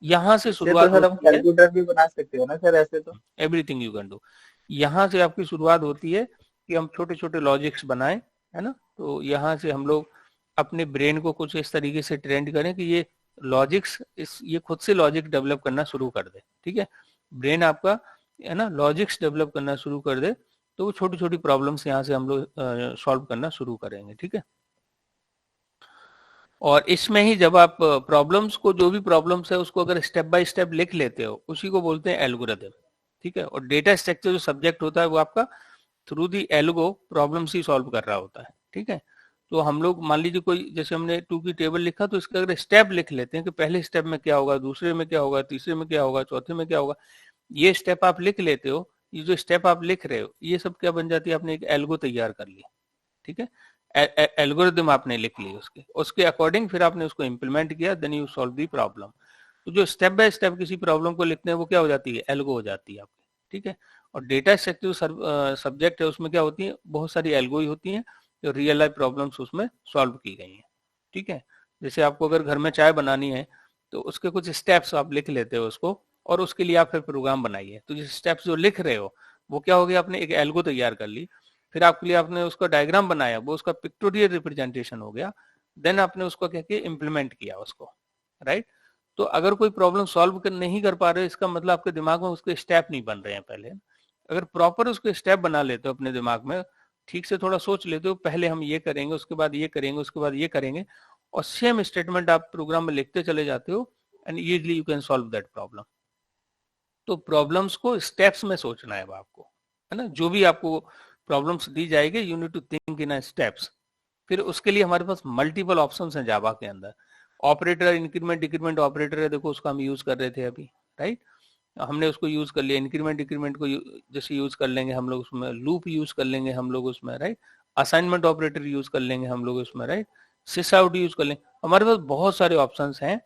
यहाँ से इससे तो शुरुआत सर हम होती है, कैलकुलेटर भी बना सकते हो ना सर ऐसे तो। Everything you can do. यहाँ से आपकी शुरुआत होती है कि हम छोटे छोटे लॉजिक्स बनाएं, है ना। तो यहाँ से हम लोग अपने ब्रेन को कुछ इस तरीके से ट्रेंड करें कि ये लॉजिक्स ये खुद से लॉजिक डेवलप करना शुरू कर दे, ठीक है। ब्रेन आपका, है ना, लॉजिक्स डेवलप करना शुरू कर दे, तो वो छोटी छोटी प्रॉब्लम्स यहाँ से हम लोग सॉल्व करना शुरू करेंगे, ठीक है। और इसमें ही जब आप प्रॉब्लम्स को, जो भी प्रॉब्लम्स है उसको अगर स्टेप बाय स्टेप लिख लेते हो, उसी को बोलते हैं एल्गोरिथम, ठीक है। और डेटा स्ट्रक्चर जो सब्जेक्ट होता है वो आपका through the algo problems he solve कर रहा होता है, ठीक है। तो हम लोग मान लीजिए कोई, जैसे हमने 2 की टेबल लिखा, तो इसका अगर स्टेप लिख लेते हैं कि पहले स्टेप में क्या होगा, दूसरे में क्या होगा, तीसरे में क्या होगा, चौथे में क्या होगा, ये स्टेप आप लिख लेते हो। ये जो स्टेप आप लिख रहे हो, ये सब क्या बन जाती है, आपने एक एल्गो तैयार कर ली, ठीक है। एल्गोरिदम आपने लिख ली, उसके अकॉर्डिंग फिर आपने उसको इम्प्लीमेंट किया, then you solve the problem. तो जो स्टेप बाय स्टेप किसी प्रॉब्लम को लिखते हैं वो क्या हो जाती है, एल्गो हो जाती है आपकी, ठीक है। और डेटा स्ट्रक्चर सब्जेक्ट है, उसमें क्या होती है, बहुत सारी एल्गो ही होती हैं जो रियल लाइफ प्रॉब्लम्स उसमें सॉल्व की गई हैं, ठीक है। जैसे आपको अगर घर में चाय बनानी है, तो उसके कुछ स्टेप्स आप लिख लेते हो उसको, और उसके लिए आप फिर प्रोग्राम बनाइए। तो जिस स्टेप्स जो लिख रहे हो वो क्या हो गया, आपने एक एल्गो तैयार कर ली, फिर आपके लिए आपने उसका डायग्राम बनाया, वो उसका पिक्टोरियल रिप्रेजेंटेशन हो गया, देन आपने उसको क्या किया, इम्प्लीमेंट किया उसको, राइट। तो अगर कोई प्रॉब्लम सॉल्व नहीं कर पा रहे, इसका मतलब आपके दिमाग में उसके स्टेप नहीं बन रहे हैं पहले। अगर प्रॉपर उसके स्टेप बना लेते हो अपने दिमाग में, ठीक से थोड़ा सोच लेते हो, पहले हम ये करेंगे, उसके बाद ये करेंगे, उसके बाद ये करेंगे, और सेम स्टेटमेंट आप प्रोग्राम में लिखते चले जाते हो, and easily you can solve that problem. तो प्रॉब्लम्स को स्टेप्स में सोचना है आपको, है ना। जो भी आपको प्रॉब्लम्स दी जाएगी, you need to think in steps. फिर उसके लिए हमारे पास मल्टीपल ऑप्शंस हैं जावा के अंदर। ऑपरेटर, इंक्रीमेंट डिक्रीमेंट ऑपरेटर है, देखो उसका हम यूज कर रहे थे अभी, राइट। हमने उसको यूज कर लिया। इंक्रीमेंट डिक्रीमेंट को जैसे यूज कर लेंगे हम लोग उसमें, लूप यूज कर लेंगे हम लोग उसमें, राइट। असाइनमेंट ऑपरेटर यूज कर लेंगे हम लोग उसमें, राइट। सिस आउट यूज कर लेंगे। हमारे पास बहुत सारे ऑप्शंस हैं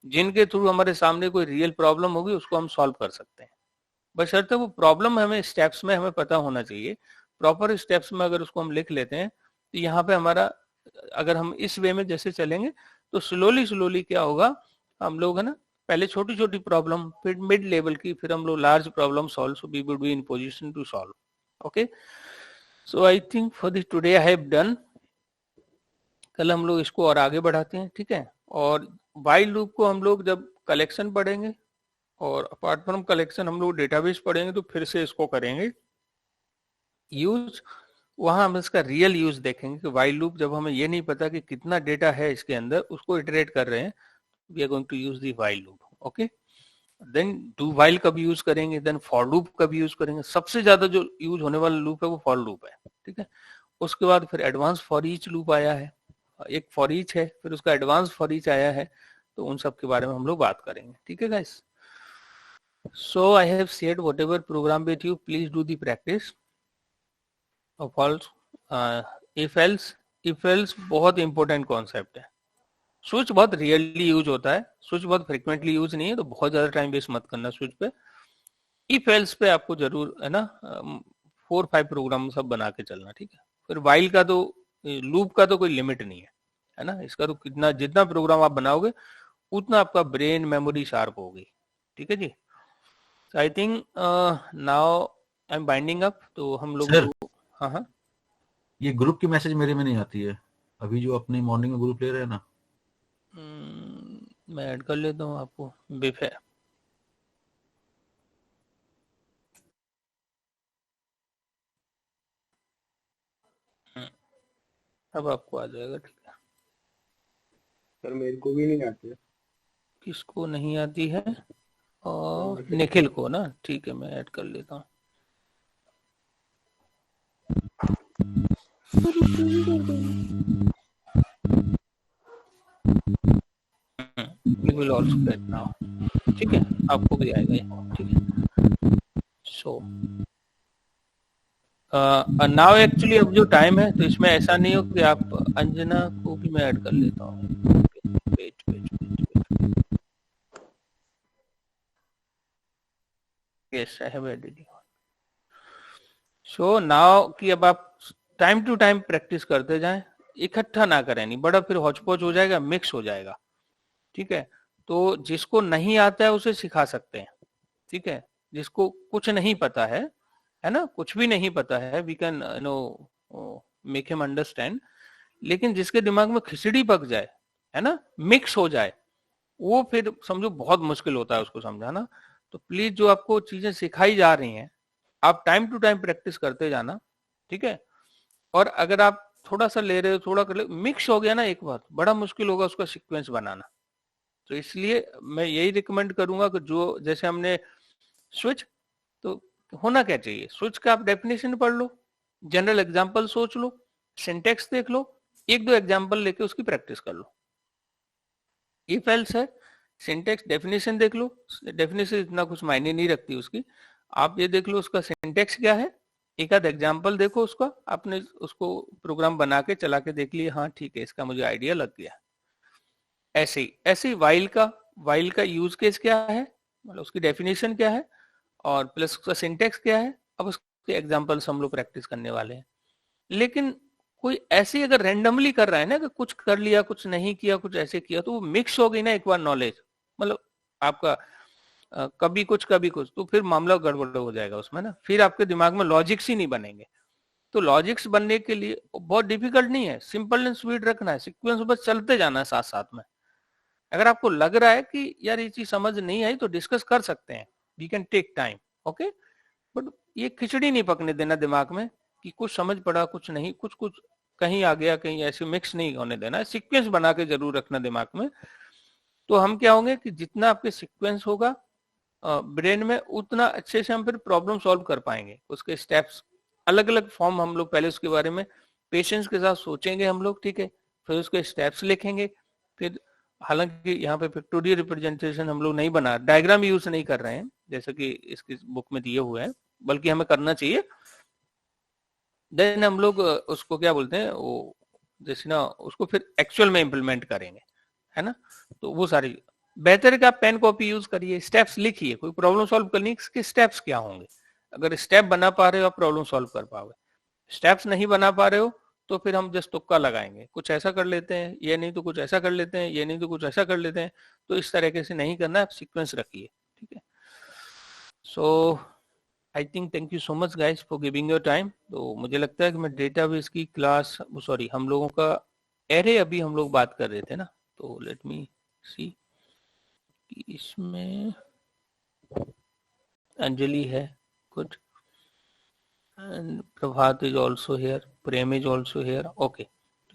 जिनके थ्रू हमारे सामने कोई रियल प्रॉब्लम होगी उसको हम सॉल्व कर सकते हैं। बशर्ते वो प्रॉब्लम हमें स्टेप्स में हमें पता होना चाहिए। प्रॉपर स्टेप्स में अगर उसको हम लिख लेते हैं, तो यहाँ पे हमारा, अगर हम इस वे में जैसे चलेंगे, तो स्लोली स्लोली क्या होगा, हम लोग, है ना, पहले छोटी छोटी प्रॉब्लम, फिर मिड लेवल की, फिर हम लोग large problem solve, so we would be in position to solve. Okay, so I think for this today I have done. कल हम लोग इसको और आगे बढ़ाते हैं, ठीक है। और वाइल लूप को हम लोग जब कलेक्शन पढ़ेंगे, और अपार्ट फ्रॉम कलेक्शन हम लोग डेटाबेस पढ़ेंगे, तो फिर से इसको करेंगे यूज। वहां हम इसका रियल यूज देखेंगे कि वाइल लूप, जब हमें ये नहीं पता कि कितना डेटा है इसके अंदर, उसको इटरेट कर रहे हैं, we are going to use the while loop. Okay, then do while कब यूज करेंगे, देन फॉर लूप कब यूज करेंगे। सबसे ज्यादा जो यूज होने वाला लूप है वो फॉर लूप है, ठीक है। उसके बाद फिर एडवांस फॉर ईच लूप आया है, एक फॉर ईच है, फिर उसका एडवांस फॉर ईच आया है। तो उन सब के बारे में हम लोग बात करेंगे, ठीक है guys. So I have shared whatever program with you. Please do the practice of all if else बहुत इंपॉर्टेंट कॉन्सेप्ट है। स्विच बहुत रियरली यूज होता है, स्विच बहुत फ्रिक्वेंटली यूज नहीं है, तो बहुत ज्यादा टाइम वेस्ट मत करना स्विच पे। इफ एल्स पे आपको जरूर, है ना, 4-5 प्रोग्राम सब बना के चलना, ठीक है। फिर वाइल का तो, लूप का तो कोई लिमिट नहीं है ना। इसका तो कितना, जितना प्रोग्राम आप बनाओगे उतना आपका ब्रेन मेमोरी शार्प होगी, ठीक है जी। I think now I am binding up. तो हम लोग सर, हाँ हाँ, ये ग्रुप की मैसेज मेरे में नहीं आती है अभी, जो अपने मॉर्निंग में ग्रुप ले रहे हैं ना। मैं ऐड कर लेता हूँ आपको बिफ है। अब आपको आ जाएगा, ठीक है। सर मेरे को भी नहीं आती है। किसको नहीं आती है? और निखिल को ना, ठीक है, मैं ऐड कर लेता हूँ। You will also get now, ठीक है, आपको भी आएगा ये, ठीक है। सो नाउ एक्चुअली अब जो टाइम है तो इसमें ऐसा नहीं हो कि आप अंजना को भी मैं ऐड कर लेता हूँ। Page page yes I have added. So now कि अब आप टाइम टू टाइम प्रैक्टिस करते जाएं, इकट्ठा ना करें, नहीं बड़ा फिर हौच-पौच हो जाएगा, मिक्स हो जाएगा। ठीक है, तो जिसको नहीं आता है उसे सिखा सकते हैं। ठीक है, जिसको कुछ नहीं पता है ना, कुछ भी नहीं पता है, we can make him understand. लेकिन जिसके दिमाग में खिचड़ी पक जाए, है ना, मिक्स हो जाए, वो फिर समझो बहुत मुश्किल होता है उसको समझाना। तो प्लीज जो आपको चीजें सिखाई जा रही हैं, आप टाइम टू टाइम प्रैक्टिस करते जाना। ठीक है, और अगर आप थोड़ा सा ले रहे हो, थोड़ा कर ले, मिक्स हो गया ना एक बार, बड़ा मुश्किल होगा उसका सीक्वेंस बनाना। तो इसलिए मैं यही रिकमेंड करूंगा कि जो जैसे हमने स्विच, तो होना क्या चाहिए, स्विच का आप डेफिनेशन पढ़ लो, जनरल एग्जांपल सोच लो, सिंटेक्स देख लो, एक दो एग्जांपल लेके उसकी प्रैक्टिस कर लो। इफ एल्स है, सिंटेक्स डेफिनेशन देख लो, डेफिनेशन इतना कुछ मायने नहीं रखती उसकी, आप ये देख लो उसका सिंटेक्स क्या है, एक आध एग्जांपल देखो उसका, आपने उसको प्रोग्राम बना के चला के देख लिया, हाँ ठीक है इसका मुझे आइडिया लग गया। ऐसे ही वाइल का यूज केस क्या है, मतलब उसकी डेफिनेशन क्या है, और प्लस उसका सिंटेक्स क्या है, अब उसके एग्जांपल्स हम लोग प्रैक्टिस करने वाले हैं। लेकिन कोई ऐसे अगर रैंडमली कर रहा है ना कि कुछ कर लिया कुछ नहीं किया कुछ ऐसे किया, तो वो मिक्स हो गई ना एक बार नॉलेज, मतलब आपका कभी कुछ, तो फिर मामला गड़बड़ हो जाएगा उसमें ना, फिर आपके दिमाग में लॉजिक्स ही नहीं बनेंगे। तो लॉजिक्स बनने के लिए बहुत डिफिकल्ट नहीं है, सिंपल एंड स्वीट रखना है, सीक्वेंस बस चलते जाना है साथ साथ में। अगर आपको लग रहा है कि यार ये चीज समझ नहीं आई तो डिस्कस कर सकते हैं, we can take time, okay. But ये खिचड़ी नहीं पकने देना दिमाग में कि कुछ समझ पड़ा कुछ नहीं, कुछ कुछ कहीं आ गया कहीं, ऐसे मिक्स नहीं होने देना है, सीक्वेंस बना के जरूर रखना दिमाग में। तो हम क्या होंगे कि जितना आपके सीक्वेंस होगा ब्रेन में, उतना अच्छे से हम फिर प्रॉब्लम सॉल्व कर पाएंगे। उसके स्टेप्स अलग अलग फॉर्म हम लोग पहले उसके बारे में पेशेंस के साथ सोचेंगे हम लोग, ठीक है, फिर उसके स्टेप्स लिखेंगे। फिर हालांकि यहाँ पे पिक्टोरियल रिप्रेजेंटेशन हम लोग नहीं बना, डायग्राम यूज नहीं कर रहे हैं जैसे कि इसकी बुक में दिए हुए हैं, बल्कि हमें करना चाहिए। देन हम लोग उसको क्या बोलते हैं, वो जैसे ना उसको फिर एक्चुअल में इम्प्लीमेंट करेंगे, है ना। तो वो सारी बेहतर है कि आप पेन कॉपी यूज करिए, स्टेप्स लिखिए, कोई प्रॉब्लम सॉल्व करनी इसके स्टेप्स क्या होंगे। अगर स्टेप बना पा रहे हो आप प्रॉब्लम सॉल्व कर पाओगे, स्टेप्स नहीं बना पा रहे हो तो फिर हम जस्ट तुक्का लगाएंगे, कुछ ऐसा कर लेते हैं, ये नहीं तो कुछ ऐसा कर लेते हैं, ये नहीं तो कुछ ऐसा कर लेते हैं। तो इस तरीके से नहीं करना है, आप सीक्वेंस रखिए, ठीक है। So I think thank you so much guys for giving your time. तो मुझे लगता है कि मैं डेटाबेस की क्लास, सॉरी हम लोगों का एरे अभी हम लोग बात कर रहे थे ना, तो लेट मी सी कि इसमें अंजलि है कुछ, and Prabhat is also here, Prem is also here, okay.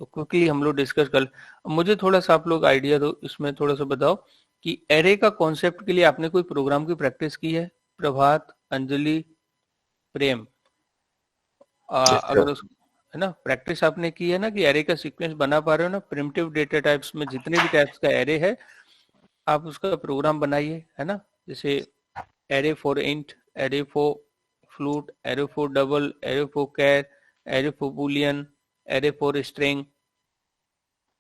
तो क्विकली हम लोग डिस्कस कर, मुझे थोड़ा सा आप लोग आइडिया दो, इसमें थोड़ा सा बताओ कि एरे का कॉन्सेप्ट के लिए आपने कोई प्रोग्राम की प्रैक्टिस की है? प्रभात, अंजलि, प्रेम, अगर उस, है ना, प्रैक्टिस आपने की है ना कि एरे का सीक्वेंस बना पा रहे हो ना, प्रिमिटिव डेटा टाइप्स में जितने भी टाइप्स का एरे है आप उसका प्रोग्राम बनाइए, है ना। जैसे array for int, array for float, array for double, array for char, array for boolean, array for string,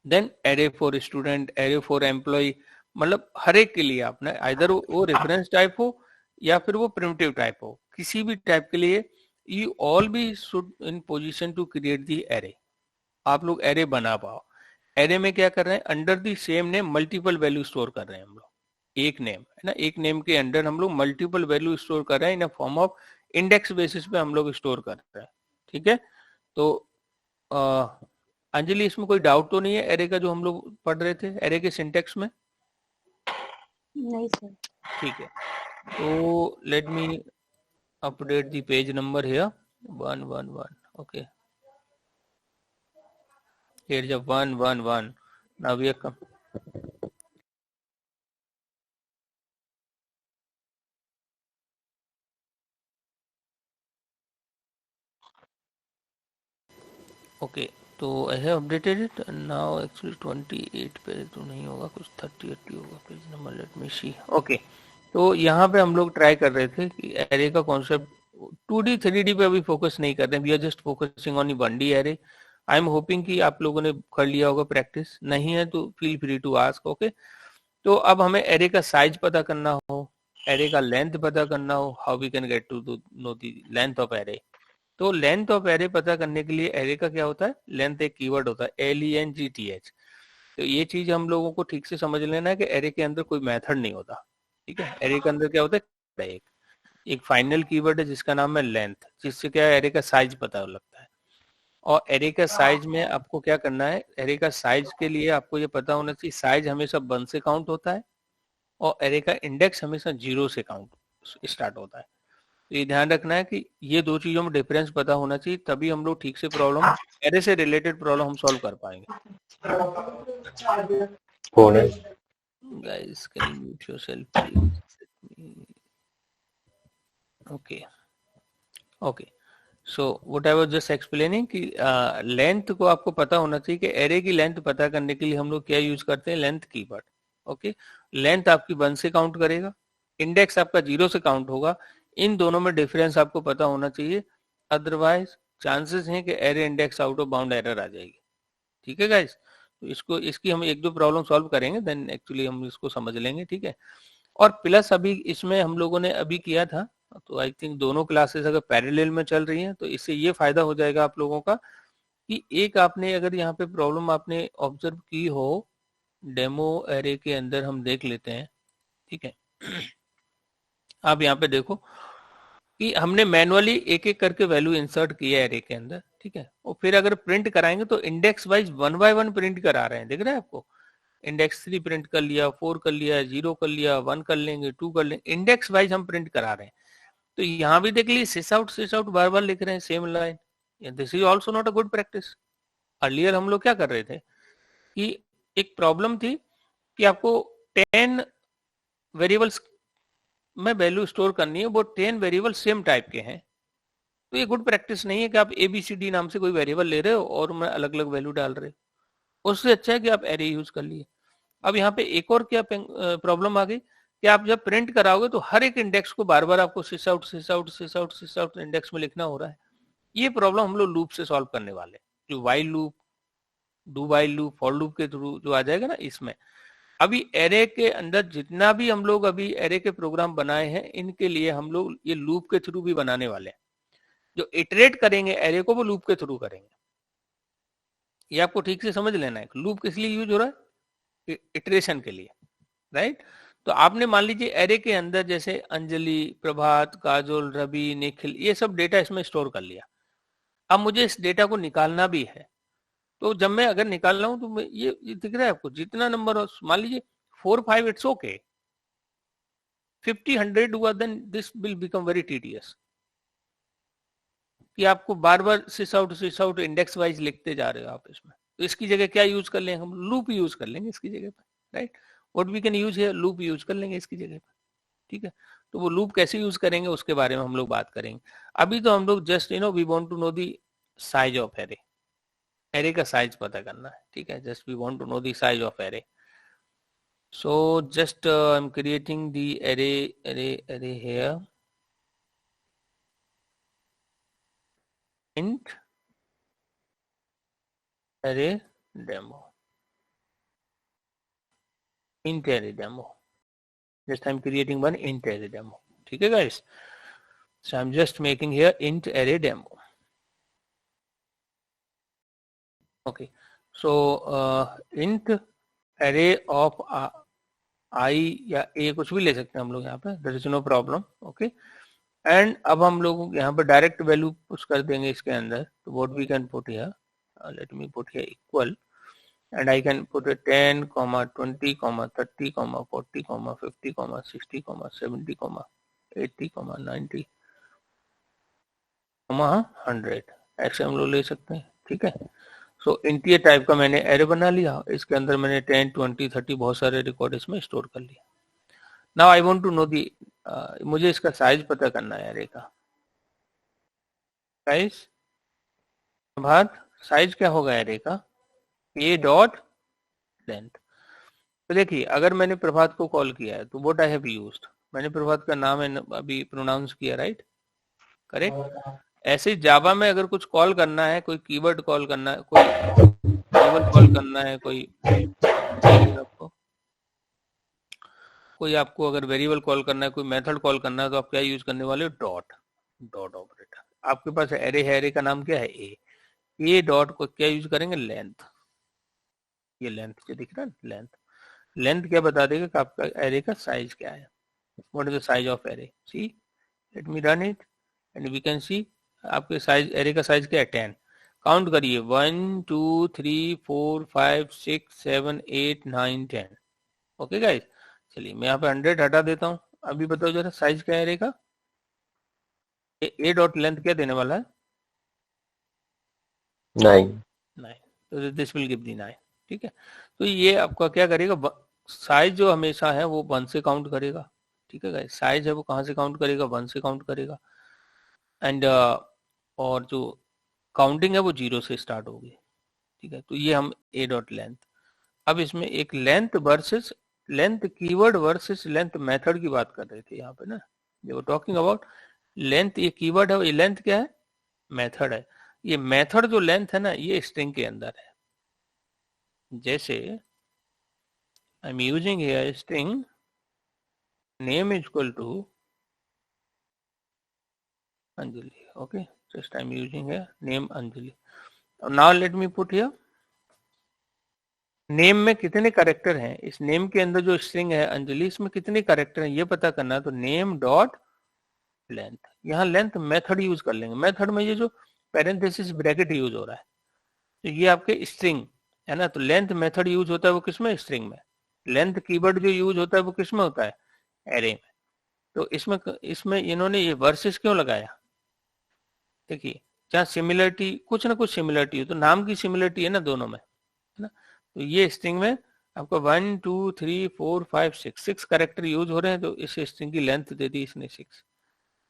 then array for student, array for employ, मतलब हर एक के लिए आपने आइदर वो रेफरेंस टाइप हो या फिर वो प्रिमिटिव टाइप हो, किसी भी टाइप के लिए you all be should in position to create the array. आप लोग एरे बना पाओ। एरे में क्या कर रहे हैं, under the same name multiple value store कर रहे हैं हम लोग, एक नेम है ना, एक नेम के अंडर हम लोग मल्टीपल वैल्यू स्टोर कर रहे हैं in form of index basis पे हम लोग स्टोर कर रहे हैं, ठीक है। तो अंजलि इसमें कोई डाउट तो नहीं है एरे का जो हम लोग पढ़ रहे थे एरे के सिंटेक्स में? नहीं सर। ठीक है, तो let me update the page number here 111, okay, here is 111, now we are okay. तो I have updated it now, actually 28 पे तो नहीं होगा, कुछ 30-80 होगा page number, let me see, okay. तो यहाँ पे हम लोग ट्राई कर रहे थे कि एरे का कॉन्सेप्ट 2D 3D पे अभी फोकस नहीं कर रहे हैं, we are just focusing on 1D array. I am hoping कि आप लोगों ने कर लिया होगा प्रैक्टिस, नहीं है तो feel free to ask. Okay, तो अब हमें एरे का साइज पता करना हो, एरे का लेंथ पता करना हो, how we can get to know the length of array. तो लेंथ ऑफ एरे पता करने के लिए एरे का क्या होता है, लेंथ एक कीवर्ड होता है, LENGTH। तो ये चीज हम लोगों को ठीक से समझ लेना है कि एरे के अंदर कोई मेथड नहीं होता, ठीक है। एरे के अंदर क्या होता है, एक फाइनल कीवर्ड है जिसका नाम है लेंथ, जिससे क्या है एरे का साइज पता लगता है। और एरे का साइज में आपको क्या करना है, एरे का साइज के लिए आपको ये पता होना चाहिए साइज हमेशा 1 से काउंट होता है और एरे का इंडेक्स हमेशा 0 से काउंट स्टार्ट होता है। तो ये ध्यान रखना है कि ये दो चीजों में डिफरेंस पता होना चाहिए, तभी हम लोग ठीक से प्रॉब्लम, एरे से रिलेटेड प्रॉब्लम हम सॉल्व कर पाएंगे। Guys, can you mute yourself please? Okay. So what I was just explaining कि लेंथ को आपको पता होना चाहिए कि एरे की लेंथ पता करने के लिए हम लोग क्या यूज करते हैं, लेंथ कीवर्ड। ओके, लेंथ आपकी 1 से काउंट करेगा, इंडेक्स आपका 0 से काउंट होगा। इन दोनों में डिफरेंस आपको पता होना चाहिए, अदरवाइज चांसेस हैं कि array index out of bound error आ जाएगी। ठीक है गाइस, तो इसकी हम 1-2 प्रॉब्लम सॉल्व करेंगे, देन एक्चुअली हम इसको समझ लेंगे, ठीक है। और प्लस अभी इसमें हम लोगों ने अभी किया था, तो आई थिंक दोनों क्लासेस अगर पैरेलल में चल रही हैं तो इससे ये फायदा हो जाएगा आप लोगों का कि एक आपने अगर यहाँ पे प्रॉब्लम आपने ऑब्जर्व की हो, डेमो एरे के अंदर हम देख लेते हैं, ठीक है। आप यहाँ पे देखो कि हमने मैनुअली एक एक करके वैल्यू इंसर्ट किया है एरे के अंदर, ठीक है। और फिर अगर प्रिंट कराएंगे तो इंडेक्स वाइज 1 बाय 1 प्रिंट करा रहे हैं, दिख रहा है आपको। इंडेक्स 3 प्रिंट कर लिया, 4 कर लिया, 0 कर लिया, 1 कर लेंगे, 2 कर लेंगे, इंडेक्स वाइज हम प्रिंट करा रहे हैं। तो यहाँ भी देख लीजिए सिस आउट बार बार लिख रहे हैं same line, this is also not a good practice. Earlier हम लोग क्या कर रहे थे कि एक प्रॉब्लम थी कि आपको 10 वेरिएबल्स में वैल्यू स्टोर करनी है, वो 10 वेरिएबल सेम टाइप के हैं। तो ये गुड प्रैक्टिस नहीं है कि आप ABCD नाम से कोई वेरिएबल ले रहे हो और उनमें अलग अलग वैल्यू डाल रहे हो। उससे अच्छा है कि आप एरे यूज कर लिए। अब यहाँ पे एक और क्या प्रॉब्लम आ गई कि आप जब प्रिंट कराओगे तो हर एक इंडेक्स को बार बार आपको सिस आउट इंडेक्स में लिखना हो रहा है। ये प्रॉब्लम हम लोग लूप से सॉल्व करने वाले, जो while loop, do while loop, for loop के थ्रू जो आ जाएगा ना, इसमें अभी एरे के अंदर जितना भी हम लोग अभी एरे के प्रोग्राम बनाए हैं, इनके लिए हम लोग ये लूप के थ्रू भी बनाने वाले हैं। जो इटरेट करेंगे एरे को वो लूप के थ्रू करेंगे। ये आपको ठीक से समझ लेना है, लूप किस लिए यूज हो रहा है, इटरेशन के लिए, राइट। तो आपने मान लीजिए एरे के अंदर जैसे अंजलि, प्रभात, काजोल, रवि, निखिल, ये सब डेटा इसमें स्टोर कर लिया। अब मुझे इस डेटा को निकालना भी है, तो जब मैं अगर निकाल रहा हूं तो मैं ये दिख रहा है आपको, जितना नंबर हो, मान लीजिए 4, 5 इट्स ओके, 50, 100 हुआ then this will become very tedious कि आपको बार बार सिस आउट इंडेक्स वाइज लिखते जा रहे हो आप इसमें। तो इसकी जगह क्या यूज कर लेंगे हम, लूप यूज कर लेंगे इसकी जगह पर, right. What we can use here, loop use कर लेंगे इसकी जगह पर, ठीक है। तो वो लूप कैसे यूज करेंगे उसके बारे में हम लोग बात करेंगे। अभी तो हम लोग just we want to know the size of array, array का साइज पता करना है, ठीक है। Just we want to know the size of array. So just I am creating the array here, int array demo, int array demo, just I'm creating one int array demo, ठीक है guys। So I'm just making here int array demo, okay। So int array of I या a कुछ भी ले सकते हैं हम लोग यहाँ पे, there is no problem, okay। And अब हम लोग यहाँ पर डायरेक्ट वैल्यू पुश कर देंगे इसके अंदर, तो what we can put here, let me put here equal, and I can put 10, 20, 30, 40, 50, 60, 70, 80, 90, 100, ऐसे हम लोग ले सकते हैं, ठीक है। सो इंटीजर टाइप का मैंने एरे बना लिया, इसके अंदर मैंने 10, 20, 30 बहुत सारे रिकॉर्ड इसमें स्टोर कर लिया। Now I want to know the, मुझे इसका साइज पता करना है एरे का। साइज, प्रभात, साइज क्या होगा एरे का, a डॉट लेंथ। तो देखिए अगर मैंने प्रभात को कॉल किया है तो व्हाट आई हैव यूज्ड, मैंने प्रभात का नाम अभी प्रोनाउंस किया, राइट। करेक्ट। ऐसे ही जावा में अगर कुछ कॉल करना है, कोई कीवर्ड कॉल करना है, कोई टेबल कॉल करना है, कोई आपको अगर वेरिएबल कॉल करना है, कोई मेथड कॉल करना है, तो आप क्या यूज करने वाले हो? Dot operator. आपके पास एरे है, एरे का नाम क्या है? ए डॉट को क्या यूज करेंगे? लेंथ। ये लेंथ जो दिख रहा है, लेंथ क्या बता देगा कि आपका एरे का साइज क्या है। What is the size of array? See, let me run it and we can see आपके साइज, एरे का साइज क्या है? 10। काउंट करिए, 1 2 3 4 5 6 7 8 9 10। ओके गाइस, चलिए मैं यहाँ पे 100 हटा देता हूँ। अभी बताओ जरा साइज क्या है एरे का? ए डॉट लेंथ क्या देने वाला है? 9। तो दिस विल गिव दी 9। ठीक है, तो ये आपका क्या करेगा? साइज जो हमेशा है वो 1 से काउंट करेगा। ठीक है गाइस, साइज है वो कहाँ से काउंट करेगा? 1 से काउंट करेगा। एंड और जो काउंटिंग है वो 0 से स्टार्ट होगी। ठीक है, तो ये हम ए डॉट लेंथ। अब इसमें एक length versus length keyword versus length method की बात कर रहे थे यहाँ पे ना, जो टॉकिंग अबाउट लेंथ। ये कीवर्ड है, ये लेंथ क्या है? मेथड है। ये मेथड जो लेंथ है ना, ये स्ट्रिंग के अंदर है। जैसे I am using here string name is equal to Anjali. Okay, just I'm using here name Anjali. Now let me put here name में कितने कैरेक्टर हैं? इस नेम के अंदर जो स्ट्रिंग है अंजलि, इसमें कितने कैरेक्टर हैं ये पता करना है। तो नेम डॉट लेंथ, यहाँ लेंथ मेथड यूज कर लेंगे। मेथड में ये जो पैरेंथेसिस ब्रैकेट यूज हो रहा है, तो ये आपके स्ट्रिंग है ना। तो लेंथ मेथड यूज होता है वो किसमें? स्ट्रिंग में। लेंथ कीवर्ड जो यूज होता है वो किसमें होता है? एरे में। तो इसमें इन्होंने ये वर्सेस क्यों लगाया? देखिए, जहाँ सिमिलरिटी, कुछ ना कुछ सिमिलरिटी हो, तो नाम की सिमिलरिटी है ना दोनों में, है ना। तो ये स्ट्रिंग में आपको 1 2 3 4 5 6 कैरेक्टर यूज हो रहे हैं, तो इस स्ट्रिंग की लेंथ दे दी इसने 6।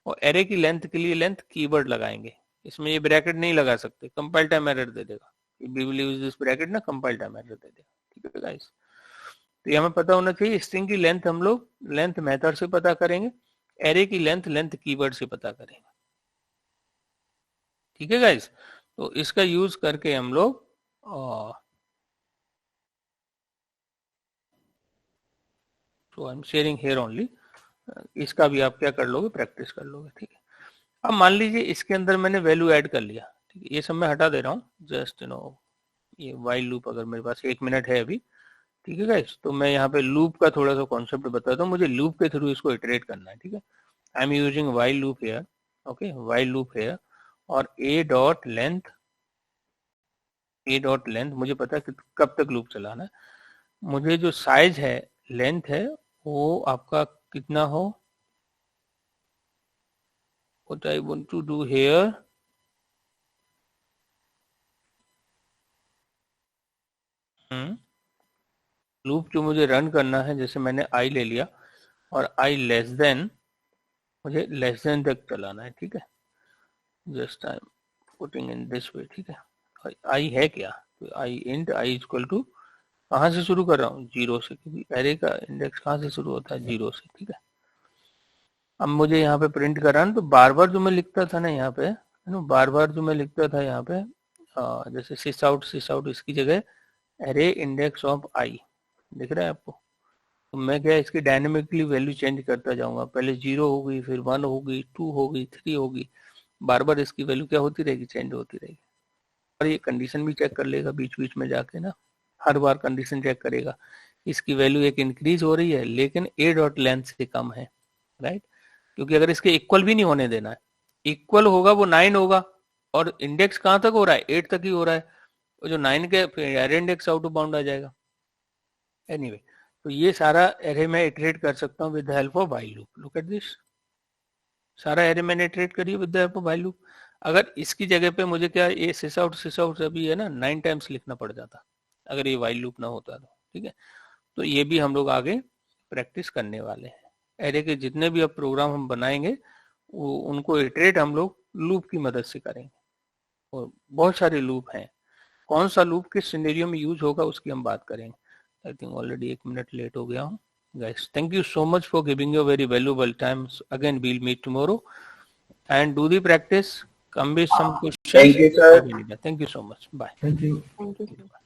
और एरे की लेंथ के लिए लेंथ कीवर्ड लगाएंगे, इसमें ये ब्रैकेट नहीं लगा सकते, कंपाइल टाइम एरर दे देगा। We will use this bracket ना, कंपाइल टाइम एरर दे देगा। ठीक है गाइस, तो ये हमें पता होना चाहिए। स्ट्रिंग की लेंथ हम लोग लेंथ मेथड से पता करेंगे, एरे की लेंथ लेंथ कीवर्ड से पता करेंगे। ठीक है गाइस, तो इसका यूज करके हम लोग तो I am sharing here only, इसका भी आप क्या कर लोगे? प्रैक्टिस कर लोगे। ठीक है, अब मान लीजिए इसके अंदर मैंने वैल्यू ऐड कर लिया। ठीक है, ये सब मैं हटा दे रहा हूँ, जस्ट ये वाइल लूप अगर मेरे पास 1 मिनट है अभी। ठीक है गाइस, तो मैं यहाँ पे लूप का थोड़ा सा कॉन्सेप्ट बताता हूँ, मुझे लूप के थ्रू इसको इटरेट करना है। ठीक है, I am using while loop here. Okay, while loop here और ए डॉट लेंथ मुझे पता है कि कब तक लूप चलाना है। मुझे जो साइज है, लेंथ है, वो आपका कितना हो, what I want to do here, loop जो मुझे रन करना है, जैसे मैंने आई ले लिया और आई लेस देन, मुझे लेस देन तक चलाना है। ठीक है, just I am putting in this way. ठीक है, आई है क्या? तो आई इंट आई इक्वल टू, कहाँ से शुरू कर रहा हूँ? 0 से, क्योंकि एरे का इंडेक्स कहाँ से शुरू होता है? 0 से। ठीक है, अब मुझे यहाँ पे प्रिंट कराना, तो बार बार जो मैं लिखता था ना यहाँ पे, बार बार जो मैं लिखता था यहाँ पे, जैसे सिस आउट, इसकी जगह एरे इंडेक्स ऑफ आई दिख रहा है आपको। तो मैं क्या इसकी डायनेमिकली वैल्यू चेंज करता जाऊंगा, पहले 0 होगी, फिर 1 होगी, 2 होगी, 3 होगी, बार बार इसकी वैल्यू क्या होती रहेगी? चेंज होती रहेगी। और ये कंडीशन भी चेक कर लेगा बीच बीच में जाके ना, हर बार कंडीशन चेक करेगा, इसकी वैल्यू एक इंक्रीज हो रही है लेकिन ए डॉट लेंथ से कम है, राइट। क्योंकि अगर इसके इक्वल भी नहीं होने देना है, इक्वल होगा वो 9 होगा, और इंडेक्स कहाँ तक हो रहा है? 8 तक ही हो रहा है, तो जो 9 के array index out of bound आ जाएगा। एनीवे, तो ये सारा एरे मैं इटरेट कर सकता हूँ with the help of while loop. Look at this, सारा एरे मैंने इटरेट करी with the help of while loop. अगर इसकी जगह पे मुझे क्या ये सिस आउट अभी है ना 9 टाइम्स लिखना पड़ जाता अगर ये व्हाइल लूप ना होता तो। ठीक है, तो ये भी हम लोग आगे प्रैक्टिस करने वाले हैं। एरे के जितने भी अब प्रोग्राम हम बनाएंगे वो उनको इटरेट हम लोग लूप की मदद से करेंगे, और बहुत सारे लूप हैं, कौन सा लूप किस सिनेरियो में यूज होगा उसकी हम बात करेंगे। I think already 1 minute late हो गया हूँ guys. Thank you so much for giving your very valuable time. Again, we'll meet tomorrow. and do the practice. Come with some questions. Thank you, sir. Thank you so much. Bye. Thank you. Thank you, sir.